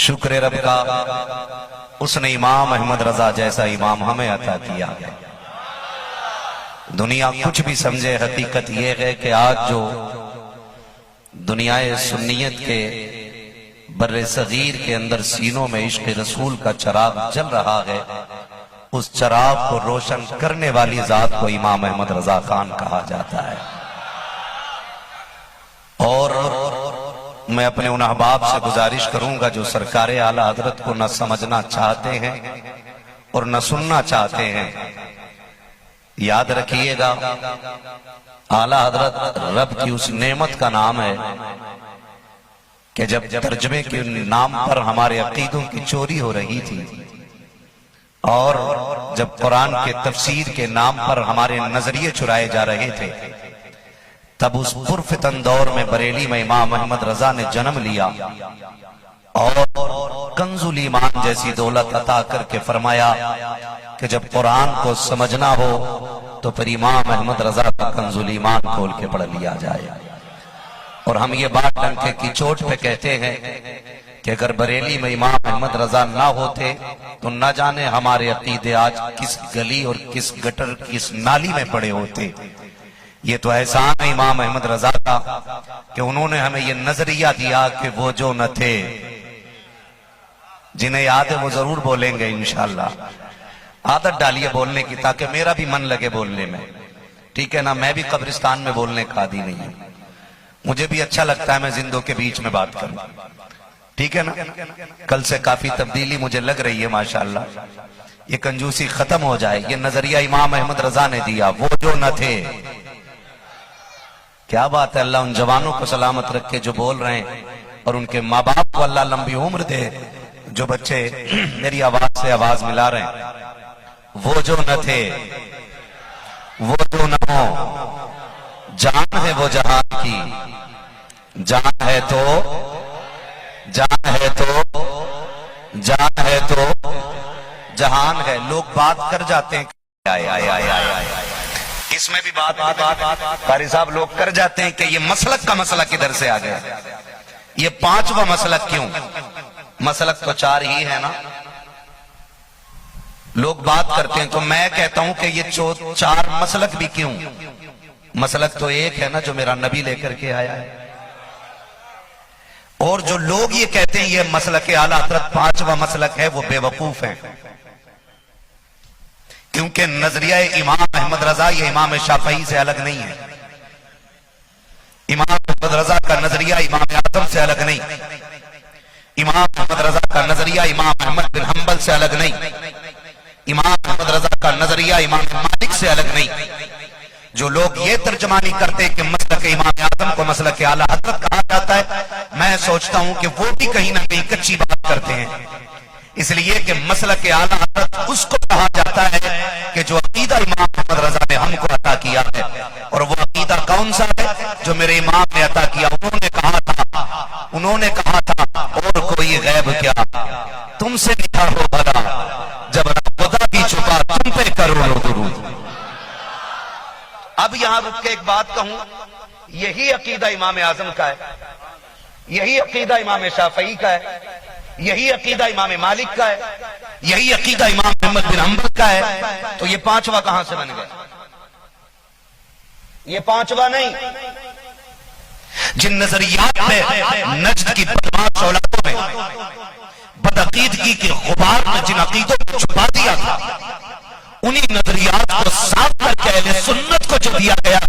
شکر رب کا اس نے امام احمد رضا جیسا امام ہمیں عطا کیا ہے۔ دنیا کچھ بھی سمجھے، حقیقت یہ ہے کہ آج جو دنیا سنیت کے بر صغیر کے اندر سینوں میں عشق رسول کا چراغ جل رہا ہے، اس چراغ کو روشن کرنے والی ذات کو امام احمد رضا خان کہا جاتا ہے۔ اور میں اپنے ان احباب سے گزارش کروں گا جو سرکار اعلیٰ حضرت کو نہ سمجھنا چاہتے ہیں اور نہ سننا چاہتے ہیں، یاد رکھیے گا اعلیٰ حضرت رب کی اس نعمت کا نام ہے کہ جب ترجمے کے نام پر ہمارے عقیدوں کی چوری ہو رہی تھی اور جب قرآن کے تفسیر کے نام پر ہمارے نظریے چرائے جا رہے تھے، تب اس پرفتن دور میں بریلی میں امام احمد رضا نے جنم لیا اور کنز الایمان جیسی دولت عطا کر کے فرمایا کہ جب قرآن کو سمجھنا ہو تو پھر امام احمد رضا کا کنز الایمان کھول کے پڑھ لیا جائے۔ اور ہم یہ بات ڈنکے کی چوٹ پہ کہتے ہیں کہ اگر بریلی میں امام احمد رضا نہ ہوتے تو نہ جانے ہمارے عقیدے آج کس گلی اور کس گٹر کس نالی میں پڑے ہوتے۔ یہ تو احسان ہے امام احمد رضا کا کہ انہوں نے ہمیں یہ نظریہ دیا کہ وہ جو نہ تھے، جنہیں یاد ہے وہ ضرور بولیں گے انشاءاللہ۔ عادت ڈالیے بولنے کی تاکہ میرا بھی من لگے بولنے میں، ٹھیک ہے نا؟ میں بھی قبرستان میں بولنے کا عادی نہیں ہوں، مجھے بھی اچھا لگتا ہے میں زندوں کے بیچ میں بات کروں، ٹھیک ہے نا؟ کل سے کافی تبدیلی مجھے لگ رہی ہے ماشاءاللہ۔ یہ کنجوسی ختم ہو جائے۔ یہ نظریہ امام احمد رضا نے دیا، وہ جو نہ تھے۔ کیا بات ہے، اللہ ان جوانوں کو سلامت رکھ کے جو بول رہے ہیں، اور ان کے ماں باپ کو اللہ لمبی عمر دے جو بچے میری آواز سے آواز ملا رہے ہیں۔ وہ جو نہ تھے، وہ جو نہ ہو، جان ہے وہ جہان کی، جان ہے تو جان ہے تو جان ہے تو جہان ہے۔ لوگ بات کر جاتے ہیں، اس میں بھی بات قاری صاحب لوگ کر جاتے ہیں کہ یہ مسلک کا مسئلہ کدھر سے آ گیا، یہ پانچواں مسلک کیوں؟ مسلک تو چار ہی ہے نا، لوگ بات کرتے ہیں تو میں کہتا ہوں کہ یہ چار مسلک بھی کیوں؟ مسلک تو ایک ہے نا جو میرا نبی لے کر کے آیا ہے، اور جو لوگ یہ کہتے ہیں یہ مسلک اعلیٰ حضرت پانچواں مسلک ہے، وہ بے وقوف ہیں، کیونکہ نظریہ امام احمد رضا یہ امام شافعی سے الگ نہیں ہے، امام احمد رضا کا نظریہ امام اعظم سے الگ نہیں، امام احمد رضا کا نظریہ امام احمد بن حنبل سے الگ نہیں، امام احمد رضا کا نظریہ امام مالک سے الگ نہیں۔ جو لوگ یہ ترجمانی کرتے کہ مسلک امام اعظم کو مسلک اعلیٰ حضرت کہا جاتا ہے، میں سوچتا ہوں کہ وہ بھی کہیں نہ کہیں کچی بات کرتے ہیں، اس لیے کہ مسلک اعلیٰ حضرت اس کو کہا جاتا ہے کہ جو عقیدہ امام احمد رضا نے ہم کو عطا کیا ہے، اور وہ عقیدہ کون سا ہے جو میرے امام نے عطا کیا؟ انہوں نے کہا تھا اور کوئی غیب کیا تم سے لکھا ہو بھلا، جب رب خدا بھی چھپا تم پہ کروڑوں درود۔ اب یہاں رک کے ایک بات کہوں، یہی عقیدہ امام اعظم کا ہے، یہی عقیدہ امام شافعی کا ہے، یہی عقیدہ امام مالک کا ہے، یہی عقیدہ امام احمد بن حنبل کا ہے، تو یہ پانچواں کہاں سے بن گیا؟ یہ پانچواں نہیں۔ جن نظریات میں نجد کی بدماش اولادوں میں بدعقیدگی کے غبار میں جن عقیدوں کو چھپا دیا تھا، انہی نظریات کو صاف کر کے اہل سنت کو جو دیا گیا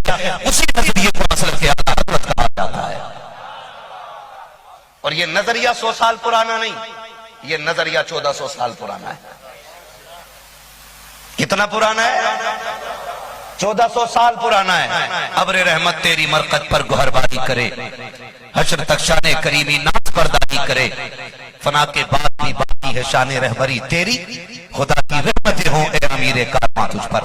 اسی نظریے کو مسلک اعلیٰ حضرت کہا جاتا ہے۔ اور یہ نظریہ 100 سال پرانا نہیں، یہ نظریہ 1400 سال پرانا ہے۔ کتنا پرانا ہے؟ 1400 سال پرانا ہے۔ ابر رحمت تیری مرقد پر گہربانی کرے، حشر تک شان کریمی ناز برداری کرے، فنا کے بعد بھی باقی ہے شان رہبری تیری، خدا کی رحمتیں ہوں اے امیر کارواں تجھ پر۔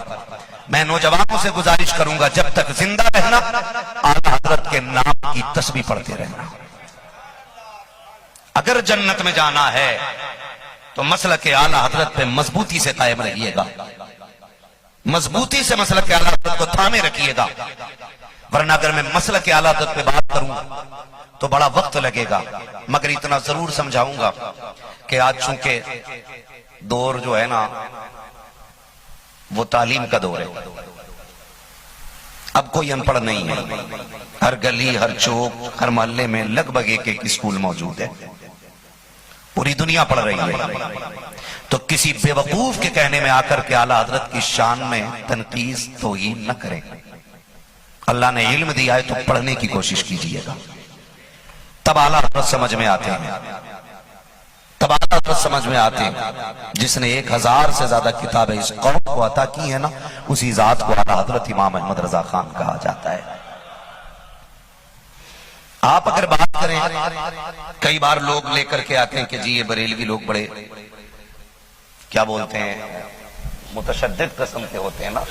میں نوجوانوں سے گزارش کروں گا جب تک زندہ رہنا اعلیٰ حضرت کے نام کی تسبیح پڑھتے رہنا۔ اگر جنت میں جانا ہے تو مسلک اعلیٰ حضرت پہ مضبوطی سے قائم رہیے گا، مضبوطی سے مسلک اعلیٰ حضرت کو تھامے رکھیے گا، ورنہ اگر میں مسلک اعلیٰ حضرت پہ بات کروں تو بڑا وقت لگے گا، مگر اتنا ضرور سمجھاؤں گا کہ آج چونکہ دور جو ہے نا وہ تعلیم کا دور ہے، اب کوئی ان پڑھ نہیں ہے، ہر گلی، ہر چوک، ہر محلے میں لگ بھگ ایک اسکول موجود ہے، پوری دنیا پڑھ رہی ہے۔ تو کسی بے وقوف کے کہنے میں آ کر کے اعلیٰ حضرت کی شان میں تنقید توہین نہ کریں۔ اللہ نے علم دیا ہے تو پڑھنے کی کوشش کیجئے گا، تب اعلیٰ حضرت سمجھ میں آتے ہیں، تب اعلیٰ حضرت سمجھ میں آتے ہیں۔ جس نے 1000 سے زیادہ کتابیں اس قوم کو عطا کی ہیں نا، اسی ذات کو اعلیٰ حضرت امام احمد رضا خان کہا جاتا ہے۔ آپ اگر بات کریں، کئی بار لوگ لے کر کے آتے ہیں کہ جی یہ بریلوی لوگ بڑے کیا بولتے ہیں، متشدد قسم کے ہوتے ہیں نا،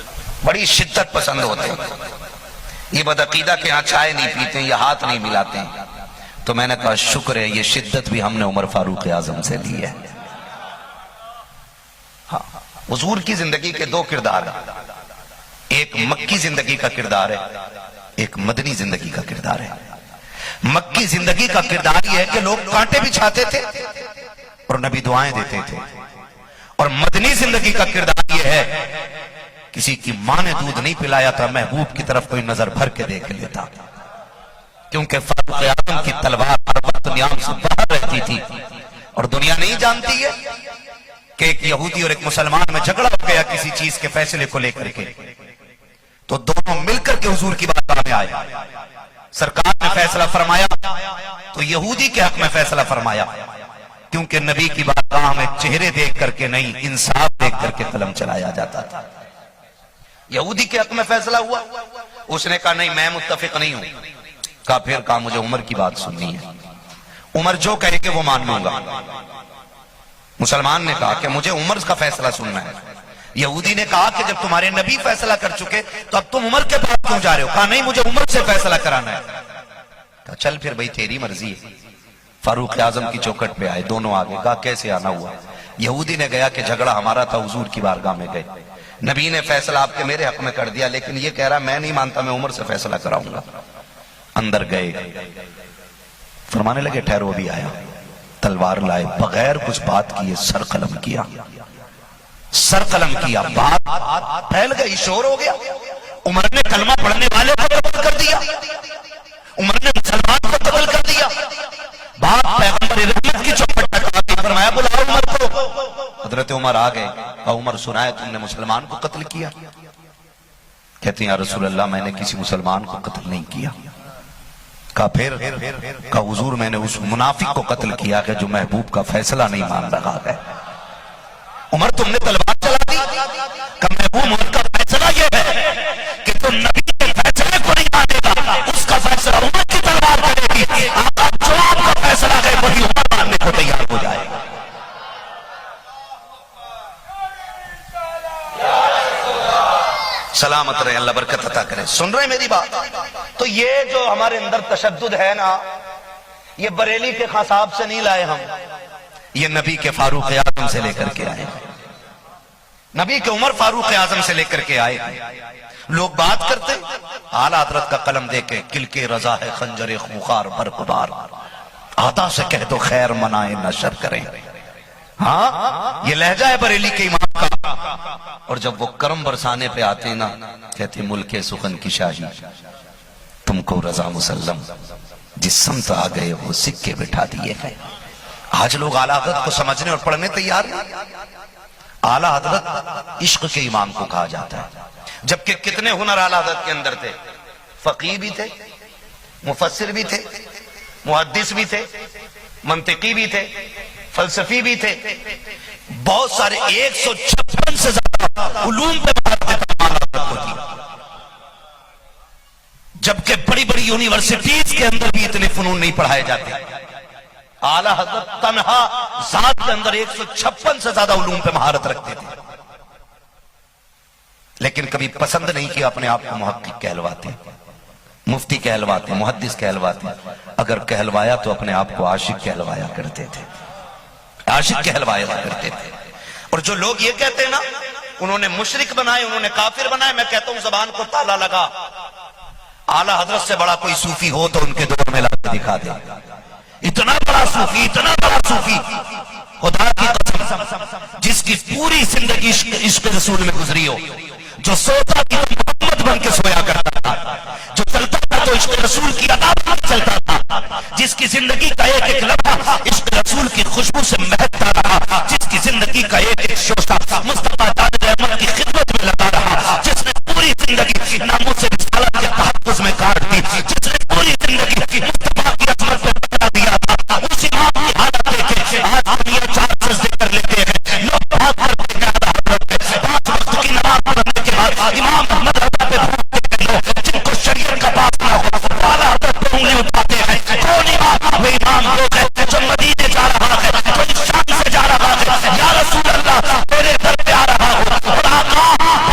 بڑی شدت پسند ہوتے ہیں، یہ بدعقیدہ کے ہاں چائے نہیں پیتے ہیں، یہ ہاتھ نہیں ملاتے ہیں۔ تو میں نے کہا شکر ہے، یہ شدت بھی ہم نے عمر فاروق اعظم سے لی ہے۔ ہاں، حضور کی زندگی کے 2 کردار ہیں، ایک مکی زندگی کا کردار ہے، ایک مدنی زندگی کا کردار ہے۔ مکی زندگی کا کردار یہ ہے کہ لوگ کانٹے بچھاتے تھے اور نبی دعائیں دیتے تھے، اور مدنی زندگی کا کردار یہ ہے کسی کی ماں نے دودھ نہیں پلایا تھا، محبوب کی طرف کوئی نظر بھر کے دیکھ لیتا، کیونکہ فاروق اعظم کی تلوار ہر وقت نیام سے باہر رہتی تھی، اور دنیا نہیں جانتی ہے کہ ایک یہودی اور ایک مسلمان میں جھگڑا ہو گیا کسی چیز کے فیصلے کو لے کر کے، تو دونوں مل کر کے حضور کی بارگاہ میں آئے، سرکار نے فیصلہ فرمایا تو یہودی کے حق میں فیصلہ فرمایا، کیونکہ نبی کی بارگاہ میں چہرے دیکھ کر کے نہیں، انصاف دیکھ کر کے قلم چلایا جاتا تھا۔ یہودی کے حق میں فیصلہ ہوا، اس نے کہا نہیں میں متفق نہیں ہوں، کہا پھر کہا مجھے عمر کی بات سننی ہے، عمر جو کہے کہ وہ مان لوں گا۔ مسلمان نے کہا کہ مجھے عمر کا فیصلہ سننا ہے۔ یہودی نے کہا کہ جب تمہارے نبی فیصلہ کر چکے تو اب تم عمر کے پاس کیوں جا رہے ہو؟ کہا نہیں مجھے عمر سے فیصلہ کرانا ہے۔ کہا چل پھر بھئی تیری مرضی ہے۔ فاروق اعظم کی چوکھٹ پہ آئے، دونوں آگے، کہا کیسے آنا ہوا؟ یہودی نے گیا کہ جھگڑا ہمارا تھا، حضور کی بارگاہ میں گئے، نبی نے فیصلہ آپ کے میرے حق میں کر دیا، لیکن یہ کہہ رہا میں نہیں مانتا، میں عمر سے فیصلہ کراؤں گا۔ اندر گئے، فرمانے لگے ٹھہرو بھی آیا، تلوار لائے، بغیر کچھ بات کیے سر قلم کیا، سر قلم کیا، بات پھیل گئی، شور ہو گیا۔ عمر نے کلمہ پڑھنے والے کو قتل کر دیا، عمر نے مسلمان کو قتل کر دیا۔ بات پیغمبر رحمت کی چوکھٹ تک آ گئی، فرمایا بلاؤ عمر کو۔ حضرت عمر آ گئے، کہا عمر سنا ہے تم نے مسلمان کو قتل کیا؟ کہتے ہیں یا رسول اللہ میں نے کسی مسلمان کو قتل نہیں کیا۔ کہا پھر؟ کہا حضور میں نے اس منافق کو قتل کیا کہ جو محبوب کا فیصلہ نہیں مان رہا ہے۔ عمر تم نے تلوار چلا دی، کہ محبوب کا فیصلہ یہ ہے کہ تم نبی کے فیصلے کو نہیں مانے گا، اس کا فیصلہ عمر کی تلوار کرے گی، آقا جو آپ کا فیصلہ ہے وہی عمر ماننے کو تیار ہو جائے گا۔ سلامت رہے، اللہ برکت عطا کرے۔ سن رہے میری بات؟ تو یہ جو ہمارے اندر تشدد ہے نا، یہ بریلی کے خاصاب سے نہیں لائے ہم، یہ نبی کے فاروق اعظم سے لے کر کے آئے، نبی کے عمر فاروق اعظم سے لے کر کے آئے۔ لوگ بات کرتے اعلیٰ حضرت کا قلم دے کے، کل کے رضا ہے خنجر خونخوار برق بار، آتا سے کہہ دو خیر منائے نہ شر کریں۔ ہاں یہ لہجہ ہے بریلی کے امام کا۔ اور جب وہ کرم برسانے پہ آتے نا، کہتے ملک سخن کی شاہی تم کو رضا مسلم، جس سمت آ گئے وہ سکے بٹھا دیے ہیں۔ آج لوگ اعلیٰ حضرت کو سمجھنے اور پڑھنے تیار نہیں۔ اعلیٰ حضرت عشق کے امام کو کہا جاتا ہے، جبکہ کتنے ہنر اعلیٰ حضرت کے اندر تھے، فقیہ بھی تھے، مفسر بھی تھے، محدث بھی تھے، منطقی بھی تھے، فلسفی بھی تھے، بہت سارے 156 سے زیادہ علوم پہ مہارت کو تھی، جبکہ بڑی بڑی یونیورسٹیز کے اندر بھی اتنے فنون نہیں پڑھائے جاتے۔ اعلیٰ حضرت تنہا ذات کے اندر 156 سے زیادہ علوم پہ مہارت رکھتے تھے، لیکن کبھی پسند نہیں کیا اپنے آپ کو محقق کہلواتے، مفتی کہلواتے، محدث کہلواتے، اگر کہلوایا تو اپنے آپ کو عاشق کہلوایا کرتے تھے، عاشق کہلوایا کرتے تھے۔ اور جو لوگ یہ کہتے ہیں نا انہوں نے مشرک بنائے، انہوں نے کافر بنائے، میں کہتا ہوں زبان کو تالا لگا، اعلیٰ حضرت سے بڑا کوئی صوفی ہو تو ان کے دور میں لا کے دکھا دے. اتنا بڑا صوفی خدا کی قسم جس کی پوری زندگی عشق رسول میں گزری ہو, جو سوتا کی محمد بن کے سویا کرتا تھا, جو چلتا تھا تو عشق رسول کی ادا پر چلتا تھا, جس کی زندگی کا ایک ایک لمحہ عشق رسول کی خوشبو سے مہکتا رہا, جس کی زندگی کا ایک ایک شوشہ مصطفیٰ جان احمد کی خدمت میں لگا رہا, جس نے پوری زندگی ناموس رسالت کے تحفظ میں کاٹ دی, جس نے پوری زندگی مصطفیٰ کی عظمت کو بتا دیا تھا, اس امام کی حالت دیکھے آج دنیا 4 سجدے کر لیتے ہیں, لوگ بہت کرتے ہیں حضرت پہ 5 وقت کی نماز پڑھنے کے بعد امام محمد رضا پہ بھوکتے ہیں لوگ جن کو شریعت کا پاس نہ ہو, بالا حضرت پہ انگلی اٹھاتے ہیں. کون امام؟ وہ امام وہ ہے جو مدینے جا رہا ہے, جو شام سے جا رہا ہے, یا رسول اللہ تیرے در پہ آ رہا ہوں اور آقا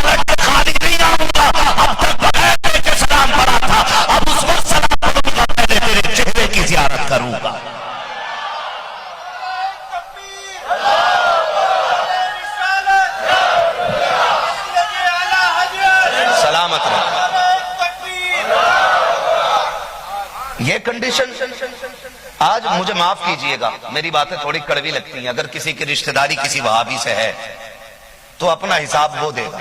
پلٹ کے خالی نہیں آؤں گا, اب تک بغیر کے سلام پڑا تھا, اب اس وقت سلام پڑھوں گا, پہلے تیرے چہرے کی زیارت کروں گا. سلامت رہے. یہ کنڈیشن آج مجھے معاف کیجئے گا, میری باتیں تھوڑی کڑوی لگتی ہیں, اگر کسی کی رشتہ داری کسی وہابی سے ہے تو اپنا حساب وہ دے گا.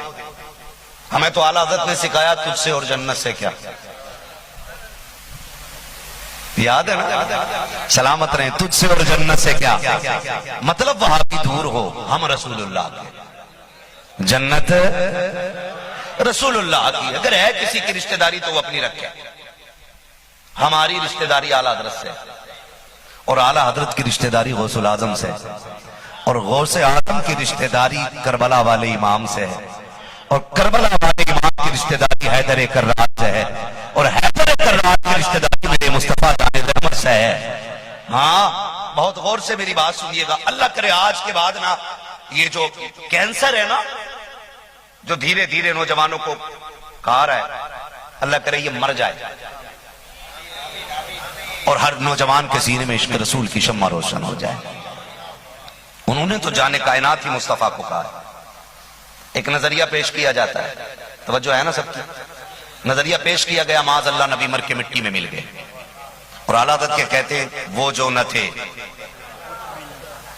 ہمیں تو اعلیٰ حضرت نے سکھایا تجھ سے اور جنت سے کیا, یاد ہے نا, سلامت رہیں, تجھ سے اور جنت سے کیا, مطلب وہابی دور ہو, ہم رسول اللہ کے, جنت رسول اللہ کی. اگر ہے کسی کی رشتہ داری تو وہ اپنی رکھے, ہماری رشتہ داری اعلیٰ حضرت سے, اور اعلیٰ حضرت کی رشتہ داری غوث الاعظم سے, اور غوث اعظم کی رشتہ داری کربلا والے امام سے ہے, اور کربلا والے امام کی رشتہ داری حیدر کرار سے ہے, اور حیدر کرار کی رشتہ داری میرے مصطفیٰ جان احمد سے ہے. ہاں بہت غور سے میری بات سنیے گا, اللہ کرے آج کے بعد نا یہ جو کینسر ہے نا جو دھیرے دھیرے نوجوانوں کو کھا رہا ہے, اللہ کرے یہ مر جائے اور ہر نوجوان کے سینے میں عشق رسول کی شمع روشن ہو جائے. انہوں نے تو جانے کائنات ہی مصطفیٰ کو کہا ہے. ایک نظریہ پیش کیا جاتا ہے, توجہ ہے نا سب کی, نظریہ پیش کیا گیا معاذ اللہ نبی مر کے مٹی میں مل گئے, اور اعلیٰ حضرت کے کہتے ہیں وہ جو نہ تھے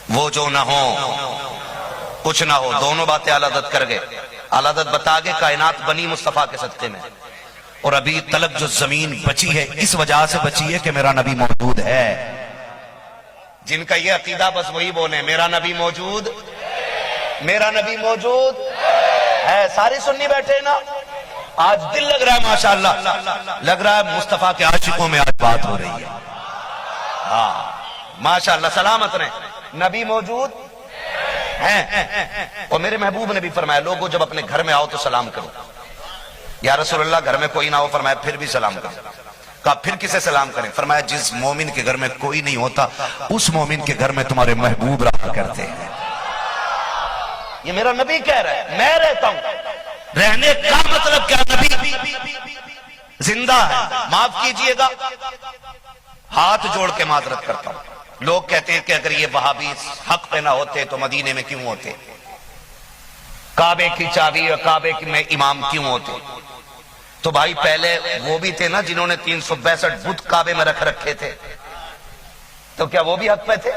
وہ جو نہ ہو کچھ نہ ہو, دونوں باتیں اعلیٰ حضرت کر گئے. اعلیٰ حضرت بتا گئے کائنات بنی مصطفیٰ کے صدقے میں, اور ابھی تلک جو زمین بچی ہے اس وجہ سے بچی ہے کہ میرا نبی موجود ہے. جن کا یہ عقیدہ بس وہی بولے میرا نبی موجود, میرا نبی موجود ہے. ساری سننی بیٹھے نا, آج دل لگ رہا ہے ماشاءاللہ, لگ رہا ہے مصطفیٰ کے عاشقوں میں آج بات ہو رہی ہے. ہاں ماشاءاللہ, سلامت رہیں, نبی موجود ہیں. اور میرے محبوب نے بھی فرمایا لوگوں جب اپنے گھر میں آؤ تو سلام کرو. یا رسول اللہ گھر میں کوئی نہ ہو, فرمایا پھر بھی سلام کرو. کہا پھر کسے سلام کریں, فرمایا جس مومن کے گھر میں کوئی نہیں ہوتا اس مومن کے گھر میں تمہارے محبوب رہا کرتے ہیں. یہ میرا نبی کہہ رہا ہے, میں رہتا ہوں. رہنے کا مطلب کیا, نبی زندہ ہے. معاف کیجئے گا, ہاتھ جوڑ کے معذرت کرتا ہوں. لوگ کہتے ہیں کہ اگر یہ وہابی حق پہ نہ ہوتے تو مدینے میں کیوں ہوتے, کعبے کی چابی اور کعبے میں امام کیوں ہوتے. تو بھائی پہلے وہ بھی تھے نا جنہوں نے 362 بت کعبے میں رکھ رکھے تھے, تو کیا وہ بھی حق پہ تھے؟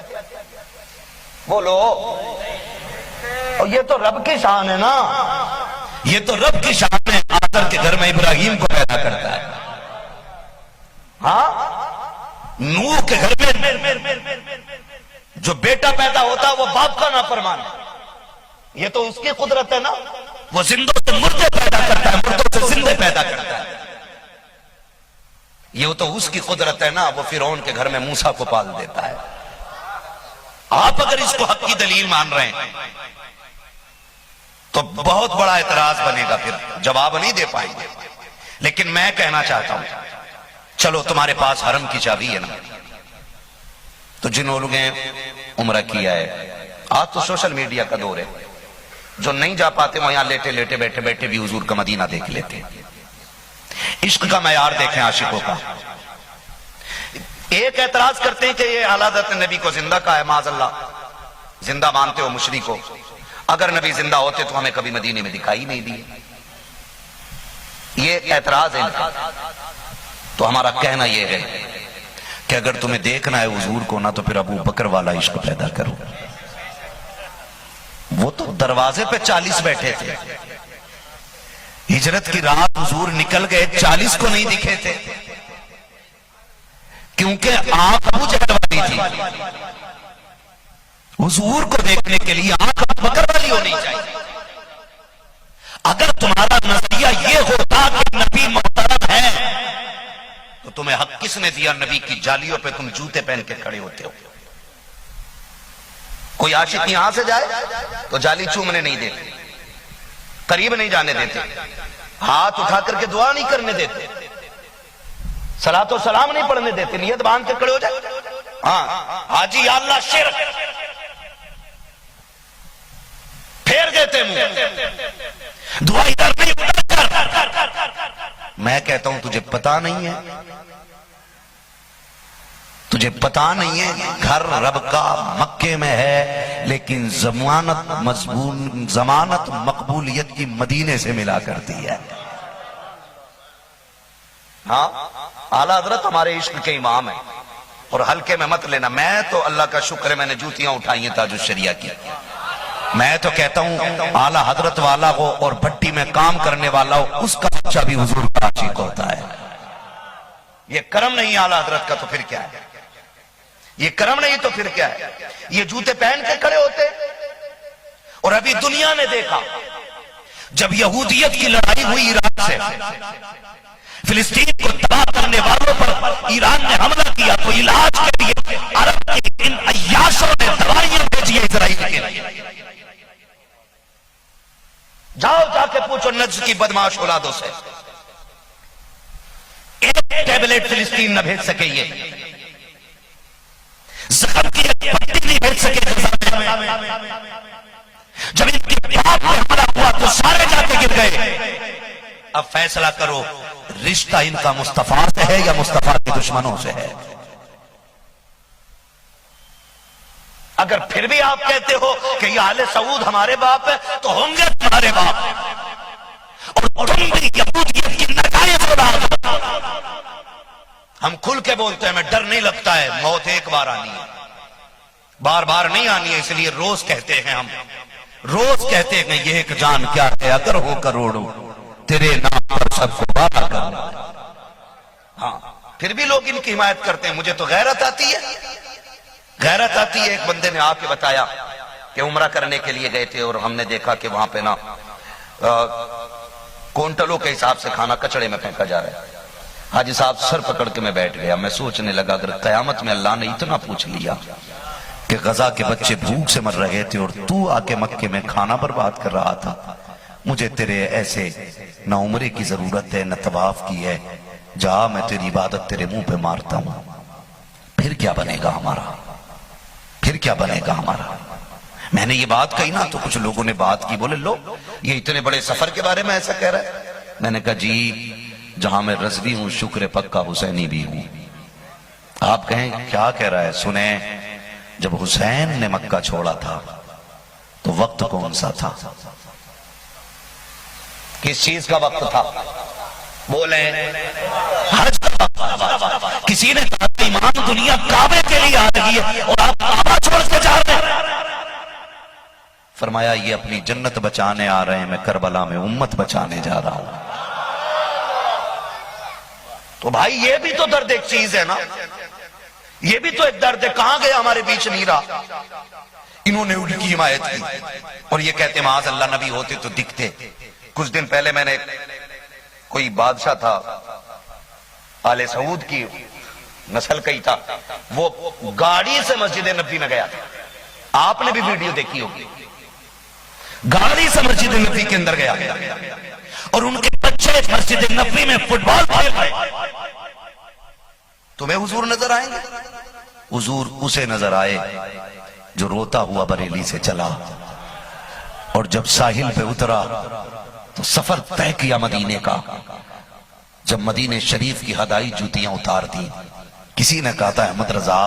بولو. اور یہ تو رب کی شان ہے نا, یہ تو رب کی شان ہے, آدر کے گھر میں ابراہیم کو پیدا کرتا ہے. ہاں نوح کے گھر میں جو بیٹا پیدا ہوتا وہ باپ کا نافرمان ہے. یہ تو اس کی قدرت ہے نا, وہ زندوں سے مردے پیدا کرتا ہے, مردوں سے زندے پیدا کرتا ہے. یہ تو اس کی قدرت ہے نا, وہ فرعون کے گھر میں موسیٰ کو پال دیتا ہے. آپ اگر اس کو حق کی دلیل مان رہے ہیں تو بہت بڑا اعتراض بنے گا, پھر جواب نہیں دے پائیں گے. لیکن میں کہنا چاہتا ہوں, چلو تمہارے پاس حرم کی چابی ہے نا, تو جن لوگوں نے عمرہ کیا ہے, آج تو سوشل میڈیا کا دور ہے, جو نہیں جا پاتے وہ یہاں لیٹے لیٹے بیٹھے بیٹھے بھی حضور کا مدینہ دیکھ لیتے. عشق کا معیار دیکھیں عاشقوں کا. ایک اعتراض کرتے ہیں کہ یہ اعلیٰ حضرت نبی کو زندہ کہا ہے, معاذ اللہ زندہ مانتے ہو مشرک کو, اگر نبی زندہ ہوتے تو ہمیں کبھی مدینے میں دکھائی نہیں دی. یہ اعتراض ہے ان کا. تو ہمارا کہنا یہ ہے کہ اگر تمہیں دیکھنا ہے حضور کو نہ تو پھر ابو بکر والا عشق پیدا کرو. وہ تو دروازے پہ 40 بیٹھے تھے. ہجرت کی رات حضور نکل گئے، 40 کو نہیں دکھے تھے، کیونکہ آنکھ ابو جہل والی تھی. حضور کو دیکھنے کے لیے آنکھ ابو بکر والی ہونی چاہیے. اگر تمہارا نظریہ یہ ہوتا کہ نبی محترم ہے تو تمہیں حق کس نے دیا نبی کی جالیوں پہ تم جوتے پہن کے کھڑے ہوتے ہو؟ کوئی عاشق یہاں سے جائے تو جالی چومنے نہیں دیتے، قریب نہیں جانے دیتے، ہاتھ اٹھا کر کے دعا نہیں کرنے دیتے، صلاۃ و سلام نہیں پڑھنے دیتے، نیت باندھ کے کھڑے ہو جائے. ہاں حاجی یا اللہ شرک پھیر دیتے منہ، دعا ادھر نہیں ادھر کر. میں کہتا ہوں تجھے پتا نہیں ہے، تجھے پتا نہیں ہے گھر رب کا مکے میں ہے، لیکن ضمانت مقبولیت کی مدینے سے ملا کرتی ہے. ہاں اعلیٰ حضرت ہمارے عشق کے امام ہیں، اور ہلکے میں مت لینا. میں تو اللہ کا شکر ہے میں نے جوتیاں اٹھائی ہیں تاج الشریعہ کی. میں تو کہتا ہوں اعلیٰ حضرت والا ہو اور بھٹی میں کام کرنے والا ہو، اس کا بچہ بھی حضور کا عاشق ہوتا ہے. یہ کرم نہیں اعلیٰ حضرت کا تو پھر کیا ہے؟ یہ کرم نہیں تو پھر کیا ہے؟ یہ جوتے پہن کے کھڑے ہوتے. اور ابھی دنیا نے دیکھا جب یہودیت کی لڑائی ہوئی ایران سے، فلسطین کو تباہ کرنے والوں پر ایران نے حملہ کیا، تو علاج کے لیے عرب کے ان عیاشوں نے دوائیاں بھیجی اسرائیل کے لیے. جاؤ جا کے پوچھو نجد کی بدماش اولادوں سے، ایک ٹیبلٹ فلسطین نہ بھیج سکے، یہ زخم کی ایک پٹی نہیں بھیج سکے غزہ میں. جب ان کے باپ پہ حملہ ہوا تو سارے جا کے گر گئے. اب فیصلہ کرو رشتہ ان کا مصطفیٰ سے ہے یا مصطفیٰ کے دشمنوں سے ہے؟ اگر پھر بھی آپ کہتے ہو کہ یہ آل سعود ہمارے باپ ہے تو ہوں گے تمہارے باپ، اور تم بھی یہودیت کی نجائز اولاد. ہم کھل کے بولتے ہیں، ہمیں ڈر نہیں لگتا ہے، موت ایک بار آنی ہے، بار بار نہیں آنی ہے، اس لیے روز کہتے ہیں، ہم روز کہتے ہیں یہ ایک جان کیا ہے اگر ہو کروڑوں تیرے نام پر سب کو بارہ کرنا. ہاں پھر بھی لوگ ان کی حمایت کرتے ہیں. مجھے تو غیرت آتی ہے، غیرت آتی ہے. ایک بندے نے آ کے بتایا کہ عمرہ کرنے کے لیے گئے تھے اور ہم نے دیکھا کہ وہاں پہ نا کونٹلوں کے حساب سے کھانا کچڑے میں پھینکا جا رہا ہے. حاجی صاحب سر پکڑ کے میں بیٹھ گیا. میں سوچنے لگا اگر قیامت میں اللہ نے اتنا پوچھ لیا کہ غزہ کے بچے بھوک سے مر رہے تھے اور تو آ کے مکے میں کھانا برباد کر رہا تھا، مجھے تیرے ایسے نہ عمرے کی ضرورت ہے نہ طواف کی ہے، جا میں تیری عبادت تیرے منہ پہ مارتا ہوں. پھر کیا بنے گا ہمارا؟ پھر کیا بنے گا ہمارا؟ میں نے یہ بات کہی نا تو کچھ لوگوں نے بات کی، بولے لو یہ اتنے بڑے سفر کے بارے میں ایسا کہہ رہا ہے. میں نے کہا جی جہاں میں رضوی ہوں شکر پکا حسینی بھی ہوں. آپ کہیں کیا کہہ رہا ہے؟ سنیں، جب حسین نے مکہ چھوڑا تھا تو وقت کون سا تھا؟ کس چیز کا وقت تھا؟ بولیں حج کا وقت تھا. کسی نے کہا ایمان دنیا کعبے کے لیے آ رہی ہے اور آپ کعبہ چھوڑ کے جا رہے ہیں. فرمایا یہ اپنی جنت بچانے آ رہے ہیں، میں کربلا میں امت بچانے جا رہا ہوں. تو بھائی یہ بھی تو درد ایک چیز ہے نا، یہ بھی تو ایک درد ہے. کہاں گیا ہمارے بیچ میرا؟ انہوں نے ان کی حمایت کی اور یہ کہتے معاذ اللہ نبی ہوتے تو دکھتے. کچھ دن پہلے میں نے کوئی بادشاہ تھا آل سعود کی نسل کا ہی تھا، وہ گاڑی سے مسجد نبی میں گیا تھا. آپ نے بھی ویڈیو دیکھی ہوگی. گاڑی سے مسجد نبی کے اندر گیا اور ان کے بچے مسجد نبی میں فٹ بال کھیل رہے. تمہیں حضور نظر آئیں گے؟ حضور اسے نظر آئے جو روتا ہوا بریلی سے چلا، اور جب ساحل پہ اترا تو سفر طے کیا مدینے کا. جب مدینے شریف کی ہدائی جوتیاں اتار دی، کسی نے کہا تھا احمد رضا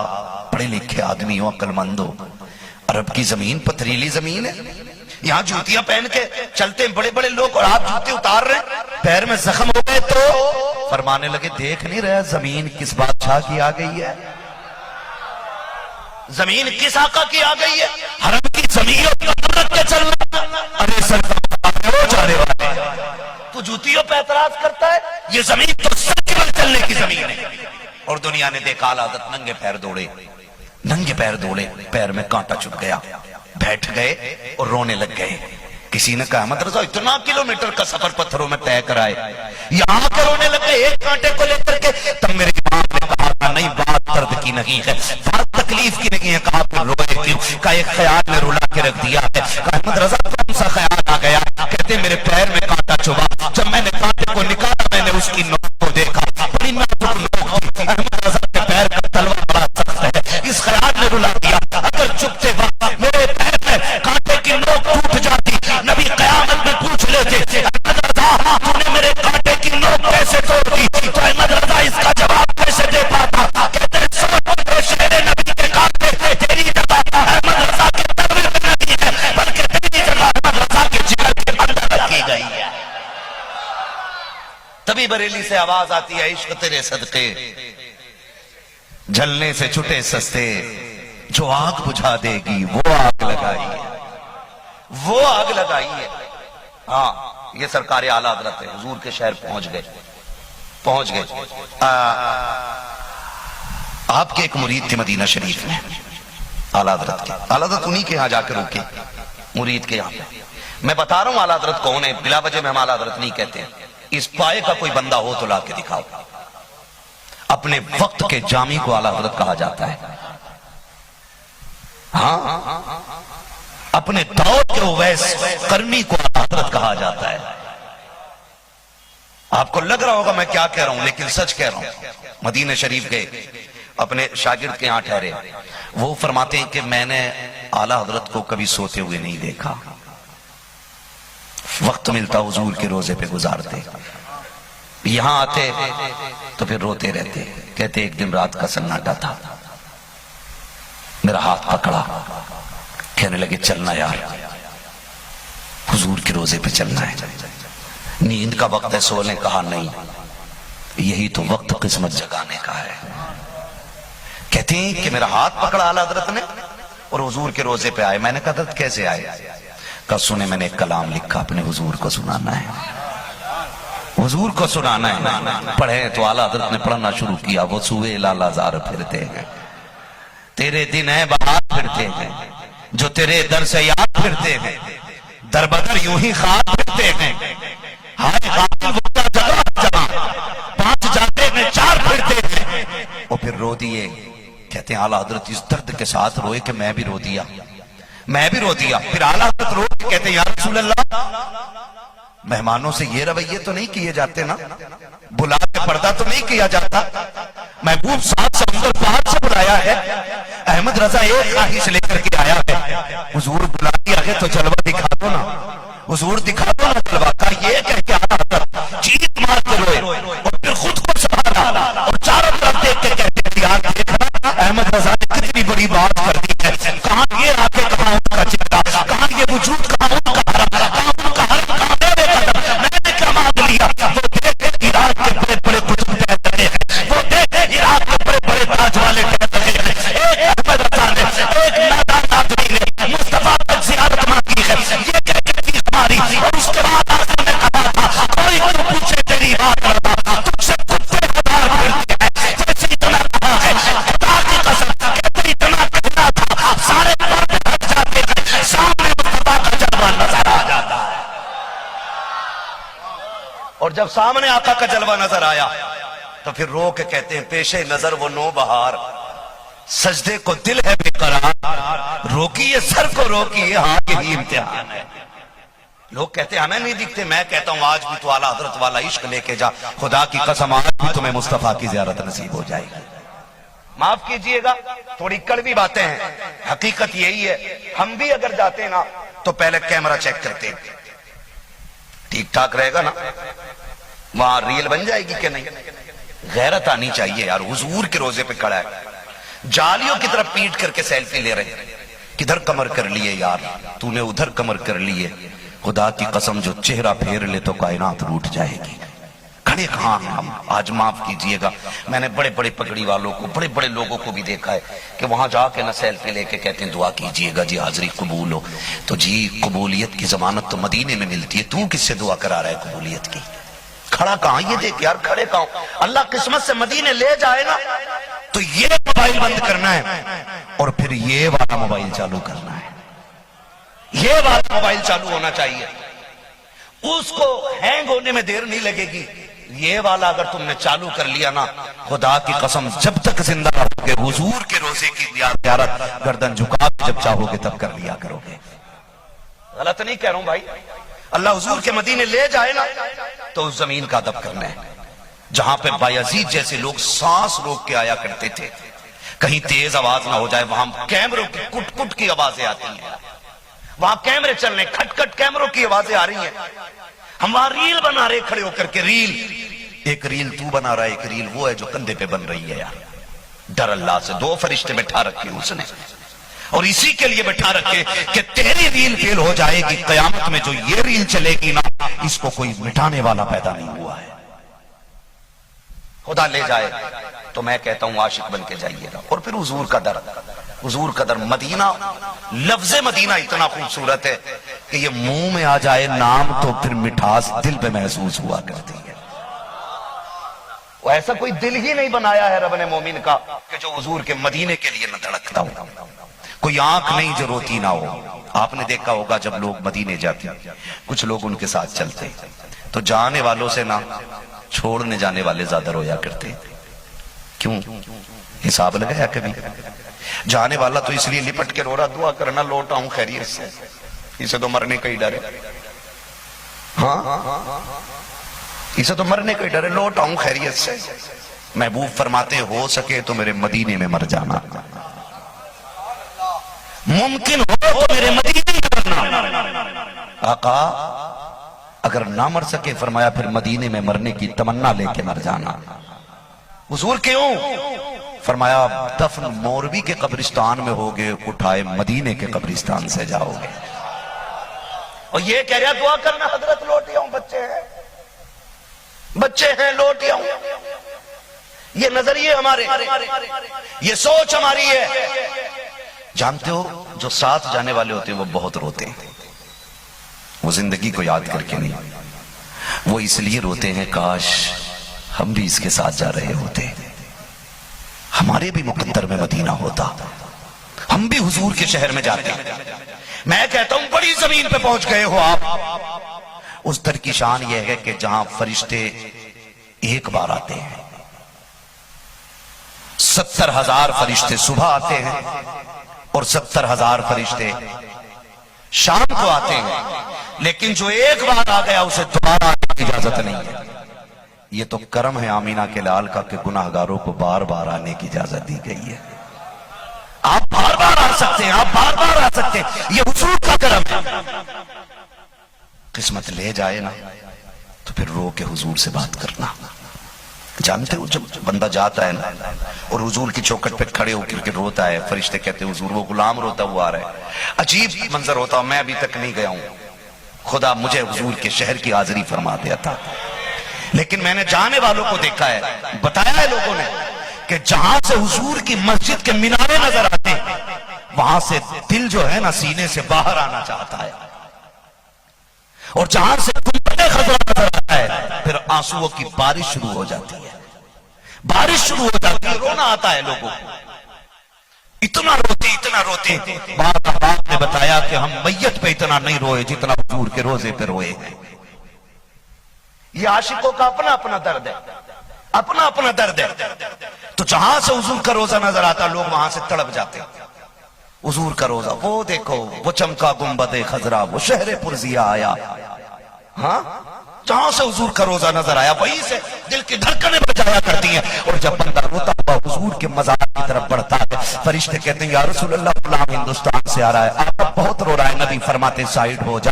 پڑھے لکھے آدمی ہو، عقل مند ہو، عرب کی زمین پتھریلی زمین ہے، یہاں جوتیاں پہن کے چلتے ہیں بڑے بڑے لوگ اور آپ جوتے اتار رہے ہیں، پیر میں زخم ہو گئے تو فرمانے لگے دیکھ نہیں رہا زمین کس بادشاہ کی آ گئی ہے؟ زمین کس آقا کی آ گئی ہے؟ حرم کی زمین پر رکھ کے چلنا. ارے سرکار ہو جانے والے تو جوتیوں پہ اعتراض کرتا ہے. یہ زمین تو سر کے بل چلنے کی زمین ہے. اور دنیا نے دیکھا عادت ننگے پیر دوڑے, ننگے پیر دوڑے, پیر میں کانٹا چھپ گیا, بیٹھ گئے اور رونے لگ گئے. کسی نے کہا احمد رضا اتنا کلومیٹر کا سفر پتھروں میں طے کرائے, یہاں کے رونے لگے ایک کانٹے کو لے کر کے. تب میرے امام نے کہا نہیں بات درد کی نہیں ہے, بات تکلیف کی نہیں ہے. کہا پھر روئے کیوں؟ کہا ایک خیال نے رلا کے رکھ دیا ہے. کہا احمد رضا کون سا خیال آ گیا؟ کہتے میرے پیر میں کانٹا چبھا, جب میں نے کانٹے کو نکالا میں نے اس کی نوک کو دیکھا, بڑی نازک نوک تھی. احمد رضا کے پیر کا تلوا بڑا سخت ہے. اس خیال نے رلا دیا اگر چبھتے وقت میرے پیر میں کانٹے کی نوک ٹوٹ جاتی, نبی قیامت میں پوچھ لیتے احمد رضا تو نے میرے کانٹے کی نوک کیسے توڑ دی؟ تو احمد رضا اس کا جواب کیسے دے پاتا؟ کہتے ہیں سوچ شہر نبی کے کانٹے تیری جگہ احمد رضا کے تلوے میں نہیں ہے, بلکہ تیری جگہ احمد رضا کے جگر کے اندر رکھی گئی ہے. تبھی بریلی سے آواز آتی ہے عشق تیرے صدقے جلنے سے چھٹے سستے, جو آگ بجھا دے گی وہ آگ لگائی ہے, وہ آگ لگائی ہے. ہاں یہ سرکار اعلیٰ حضرت ہے, حضور کے شہر پہنچ گئے. آپ کے ایک مرید تھے مدینہ شریف میں اعلیٰ حضرت کے. اعلیٰ حضرت انہی کے ہاں جا کر رکے مرید کے یہاں پہ. میں بتا رہا ہوں اعلیٰ حضرت کون ہے, بلا وجہ میں ہم اعلیٰ حضرت نہیں کہتے ہیں. اس پائے کا کوئی بندہ ہو تو لا کے دکھاؤ. اپنے وقت کے جامی کو اعلیٰ حضرت کہا جاتا ہے. ہاں اپنے دور کے اویس قرنی کو اعلیٰ حضرت کہا جاتا ہے. آپ کو لگ رہا ہوگا میں کیا کہہ رہا ہوں, لیکن سچ کہہ رہا ہوں. مدینہ شریف گئے, اپنے شاگرد کے ہاں ٹھہرے. وہ فرماتے ہیں کہ میں نے اعلیٰ حضرت کو کبھی سوتے ہوئے نہیں دیکھا. وقت ملتا حضور کے روزے پہ گزارتے, یہاں آتے تو پھر روتے رہتے. کہتے ایک دن رات کا سناٹا تھا, میرا ہاتھ پکڑا, کہنے لگے چلنا یار, حضور کے روزے پہ چلنا ہے, نیند کا وقت ہے سونے. کہا نہیں, یہی تو وقت قسمت جگانے کا ہے. کہتے ہیں کہ میرا ہاتھ پکڑا اعلیٰ حضرت نے اور حضور کے روزے پہ آئے. میں نے کہا حضرت کیسے آئے؟ کہا سنے میں نے ایک کلام لکھا, اپنے حضور کو سنانا ہے, حضور کو سنانا ہے. پڑھے تو اعلیٰ حضرت نے پڑھنا شروع کیا. وہ سوئے لالا زار پھرتے ہیں, تیرے دن ہیں بہار پھرتے ہیں, جو تیرے در سے یاد پھرتے ہیں, در بدر یوں ہی خواب پھرتے ہیں. ہائے غافل وہ کیا جگہ جہاں, پانچ جاتے ہیں چار پھرتے ہیں. اور پھر رو دیے. کہتے ہیں اعلیٰ حضرت اس درد کے ساتھ روئے کہ میں بھی رو دیا, میں بھی رو دیا. پھر اعلیٰ حضرت رو کے کہتے ہیں یا رسول اللہ, مہمانوں سے یہ رویے تو نہیں کیے جاتے نا, بلا کے پردہ تو نہیں کیا جاتا. محبوب صاحب سمندر پہاڑ سے بلایا ہے, احمد رضا ایک خواہش لے کر کے آیا ہے, حضور بلا دیا ہے تو جلوہ دکھا دو نا, حضور دکھا دو نا جلوہ. کا یہ کہہ کے اعلیٰ حضرت چیخ مار کے روئے اور پھر خود کو سنبھالا اور چاروں طرف دیکھ کے کہتے ہیں یار دیکھنا احمد رضا نے کتنی بڑی بات کر دی ہے. کہاں یہ آنکھیں, کہاں ان کا چہرہ, کہاں یہ وجود, کہاں ان کا حرم, کہاں ان کا حرم, کہاں میرے قدم. میں نے کیا مانگ لیا؟ وہ دیکھ عراق کے بڑے بڑے قطب ٹہل رہے ہیں, وہ دیکھ عراق کے بڑے بڑے تاج والے ٹہل رہے ہیں. ایک احمد رضا نے, ایک نادان آدمی نے مصطفیٰ تک زیارت مانگی ہے, یہ کہہ کے چیخ ماری. اور اس کے بعد آقا نے کہا تھا کوئی تو پوچھے تیری بات کرتا, تجھ سے کتے ہزار پھرتے ہیں. جیسے اتنا کہا ہے خدا کی قسم, کہتے اتنا کہنا تھا سارے پردے ہٹ جاتے ہیں, سامنے مصطفیٰ کا جلوہ نظر آ جاتا ہے. اور جب سامنے آقا کا جلوہ نظر آیا تو پھر رو کے کہتے ہیں پیشے نظر وہ نو بہار, سجدے کو دل ہے بے قرار, روکیے سر کو روکیے, ہاں یہی امتحان ہے. لوگ کہتے ہیں ہمیں نہیں دکھتے, میں کہتا ہوں آج بھی تو اعلیٰ حضرت والا عشق لے کے جا, خدا کی قسم آج بھی تمہیں مصطفیٰ کی زیارت نصیب ہو جائے گی. معاف کیجئے گا تھوڑی کڑوی باتیں ہیں, حقیقت یہی ہے. ہم بھی اگر جاتے نا تو پہلے کیمرہ چیک کرتے ہیں, ٹھیک ٹھاک رہے گا نا, وہاں ریل بن جائے گی کہ نہیں. غیرت آنی چاہیے یار, حضور کے روزے پہ کھڑا ہے, جالیوں کی طرف پیٹ کر کے سیلفی لے رہے ہیں. کدھر کمر کر لیے یار, تو نے ادھر کمر کر لیے. خدا کی قسم جو چہرہ پھیر لے تو کائنات روٹ جائے گی. کھڑے کھڑے کہاں ہیں ہم، آج معاف کیجئے گا، میں نے بڑے بڑے پگڑی والوں کو، بڑے بڑے لوگوں کو بھی دیکھا ہے کہ وہاں جا کے نہ سیلفی لے کے کہتے ہیں دعا کیجئے گا جی حاضری قبول ہو. تو جی قبولیت کی ضمانت تو مدینے میں ملتی ہے، تو کس سے دعا کرا رہا ہے قبولیت کی؟ کھڑا کہاں، یہ دیکھ یار کھڑے کہاں. اللہ قسمت سے مدینے لے جائے نا تو یہ موبائل بند کرنا ہے اور پھر یہ والا موبائل چالو کرنا ہے. یہ والا موبائل چالو ہونا چاہیے، اس کو ہینگ ہونے میں دیر نہیں لگے گی. یہ والا اگر تم نے چالو کر لیا نا، خدا کی قسم جب تک زندہ رہو گے حضور کے روزے کی زیارت گردن جھکا کے جب چاہو گے تب کر لیا کرو گے. غلط نہیں کہہ رہا ہوں بھائی. اللہ حضور کے مدینے لے جائے نا تو اس زمین کا ادب کرنا ہے جہاں پہ بایزید جیسے لوگ سانس روک کے آیا کرتے تھے، کہیں تیز آواز نہ ہو جائے. وہاں کیمروں کی کٹ کٹ کی آوازیں آتی ہیں، وہاں کیمرے چل رہے ہیں، کھٹ کھٹ کیمروں کی آوازیں آ رہی ہیں. ہم وہاں ریل بنا رہے کھڑے ہو کر کے. ریل ایک ریل تو بنا رہا ہے، ایک ریل وہ ہے جو کندھے پہ بن رہی ہے. یار ڈر اللہ سے. 2 فرشتے بٹھا رکھے اس نے اور اسی کے لیے بٹھا رکھے کہ تیری ریل فیل ہو جائے گی، قیامت میں جو یہ ریل چلے گی نا اس کو کوئی مٹانے والا پیدا نہیں ہوا ہے. خدا لے جائے تو میں کہتا ہوں عاشق بن کے جائیے گا. اور پھر حضور کا در، حضور کا در. مدینہ، لفظ مدینہ اتنا خوبصورت ہے کہ یہ منہ میں آ جائے نام تو پھر مٹھاس دل پہ محسوس ہوا کرتی ہے. وہ ایسا کوئی دل ہی نہیں بنایا ہے رب نے مومن کا کہ جو حضور کے مدینے کے لیے نہ دھڑکتا ہو. کوئی آنکھ نہیں جو روتی نہ ہو. آپ نے دیکھا ہوگا جب لوگ مدینے جاتے کچھ لوگ ان کے ساتھ چلتے تو جانے والوں سے نہ چھوڑنے جانے والے زیادہ رویا کرتے. کیوں؟ حساب لگایا کبھی؟ جانے والا تو اس لیے لپٹ کے رو رہا دعا کرنا لوٹ آؤں خیریت سے، اسے تو مرنے کا ہی ڈر ہے. ہاں اسے تو مرنے کا ہی ڈر ہے، لوٹ آؤں خیریت سے. محبوب فرماتے ہو سکے تو میرے مدینے میں مر جانا، ممکن ہو تو میرے مدینے میں مرنا. آقا اگر نہ مر سکے فرمایا پھر مدینے میں مرنے کی تمنا لے کے مر جانا. حضور کیوں؟ فرمایا دفن موربی کے قبرستان میں ہوگے، اٹھائے مدینے کے قبرستان سے جاؤ گے. اور یہ کہہ رہا دعا کرنا حضرت لوٹ آؤں، بچے ہیں لوٹ آؤں. یہ نظریے ہمارے، یہ سوچ ہماری ہے. جانتے ہو جو ساتھ جانے والے ہوتے ہیں وہ بہت روتے ہیں، وہ زندگی کو یاد کر کے نہیں، وہ اس لیے روتے ہیں کاش ہم بھی اس کے ساتھ جا رہے ہوتے، ہمارے بھی مقدر میں مدینہ ہوتا، ہم بھی حضور کے شہر میں جاتے. میں کہتا ہوں بڑی زمین پہ پہنچ گئے ہو آپ. اس در کی شان یہ ہے کہ جہاں فرشتے ایک بار آتے ہیں، 70,000 فرشتے صبح آتے ہیں اور 70,000 فرشتے شام کو آتے ہیں، لیکن جو ایک بار آ گیا اسے دوبارہ آنے کی اجازت نہیں ہے. یہ تو کرم ہے آمینہ کے لال کا کہ گناہگاروں کو بار بار آنے کی اجازت دی گئی ہے. آپ بار بار آ سکتے ہیں، آپ بار بار آ سکتے ہیں، یہ حضور کا کرم ہے. قسمت لے جائے نا تو پھر رو کے حضور سے بات کرنا. جانتے ہو جب بندہ جاتا ہے نا اور حضور کی چوکھٹ پہ کھڑے ہو کر کے روتا ہے، فرشتے کہتے ہیں حضور وہ غلام روتا ہوا آ رہا ہے. عجیب منظر ہوتا، میں ابھی تک نہیں گیا ہوں، خدا مجھے حضور کے شہر کی حاضری فرما دیا تھا، لیکن میں نے جانے والوں کو دیکھا ہے، بتایا ہے لوگوں نے کہ جہاں سے حضور کی مسجد کے مینارے نظر آتے ہیں وہاں سے دل جو ہے نا سینے سے باہر آنا چاہتا ہے، اور جہاں سے گنبد خضرا نظر آتا ہے پھر آنسوؤں کی بارش شروع ہو جاتی ہے، بارش شروع ہو جاتی ہے، رونا آتا ہے لوگوں کو. اتنا روتے بعض احباب نے بتایا کہ ہم میت پہ اتنا نہیں روئے جتنا حضور کے روزے پہ روئے ہیں. یہ عاشقوں کا اپنا اپنا درد ہے، اپنا اپنا درد ہے. تو جہاں سے حضور کا روزہ نظر آتا لوگ وہاں سے تڑپ جاتے. حضور کا روزہ وہ دیکھو، وہ چمکا گنبد خضرا، وہ شہر پرزیا آیا. ہاں جہاں سے حضور کا روزہ نظر آیا وہیں سے دل کی دھڑکنیں بجایا کرتی ہیں. اور جب بندہ روتا ہوا حضور کے مزار کی طرف بڑھتا ہے فرشتے کہتے ہیں یا رسول اللہ غلام ہندوستان سے آ رہا ہے، آپ بہت رو رہا ہے. نبی فرماتے سائیڈ ہو جا،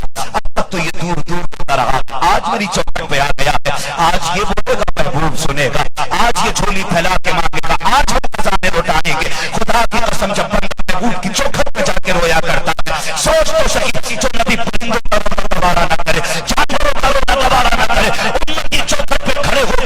اب تو یہ دور دور ہوتا رہا، آج میری چوکھٹ پہ آ گیا ہے، آج یہ بولے گا محبوب سنے گا، آج یہ جھولی پھیلا کے مانگے گا، آج ہم خزانے لوٹائیں گے. خدا کی قسم جب بندہ محبوب کی چوکھٹ پہ جا کے رویا کرتا ہے، سوچ تو صحیح جو نبی پرندوں کا رونا دوبارہ نہ کرے، جانوروں کا رونا دوبارہ نہ کرے، امت کی چوکھٹ پہ کھڑے ہو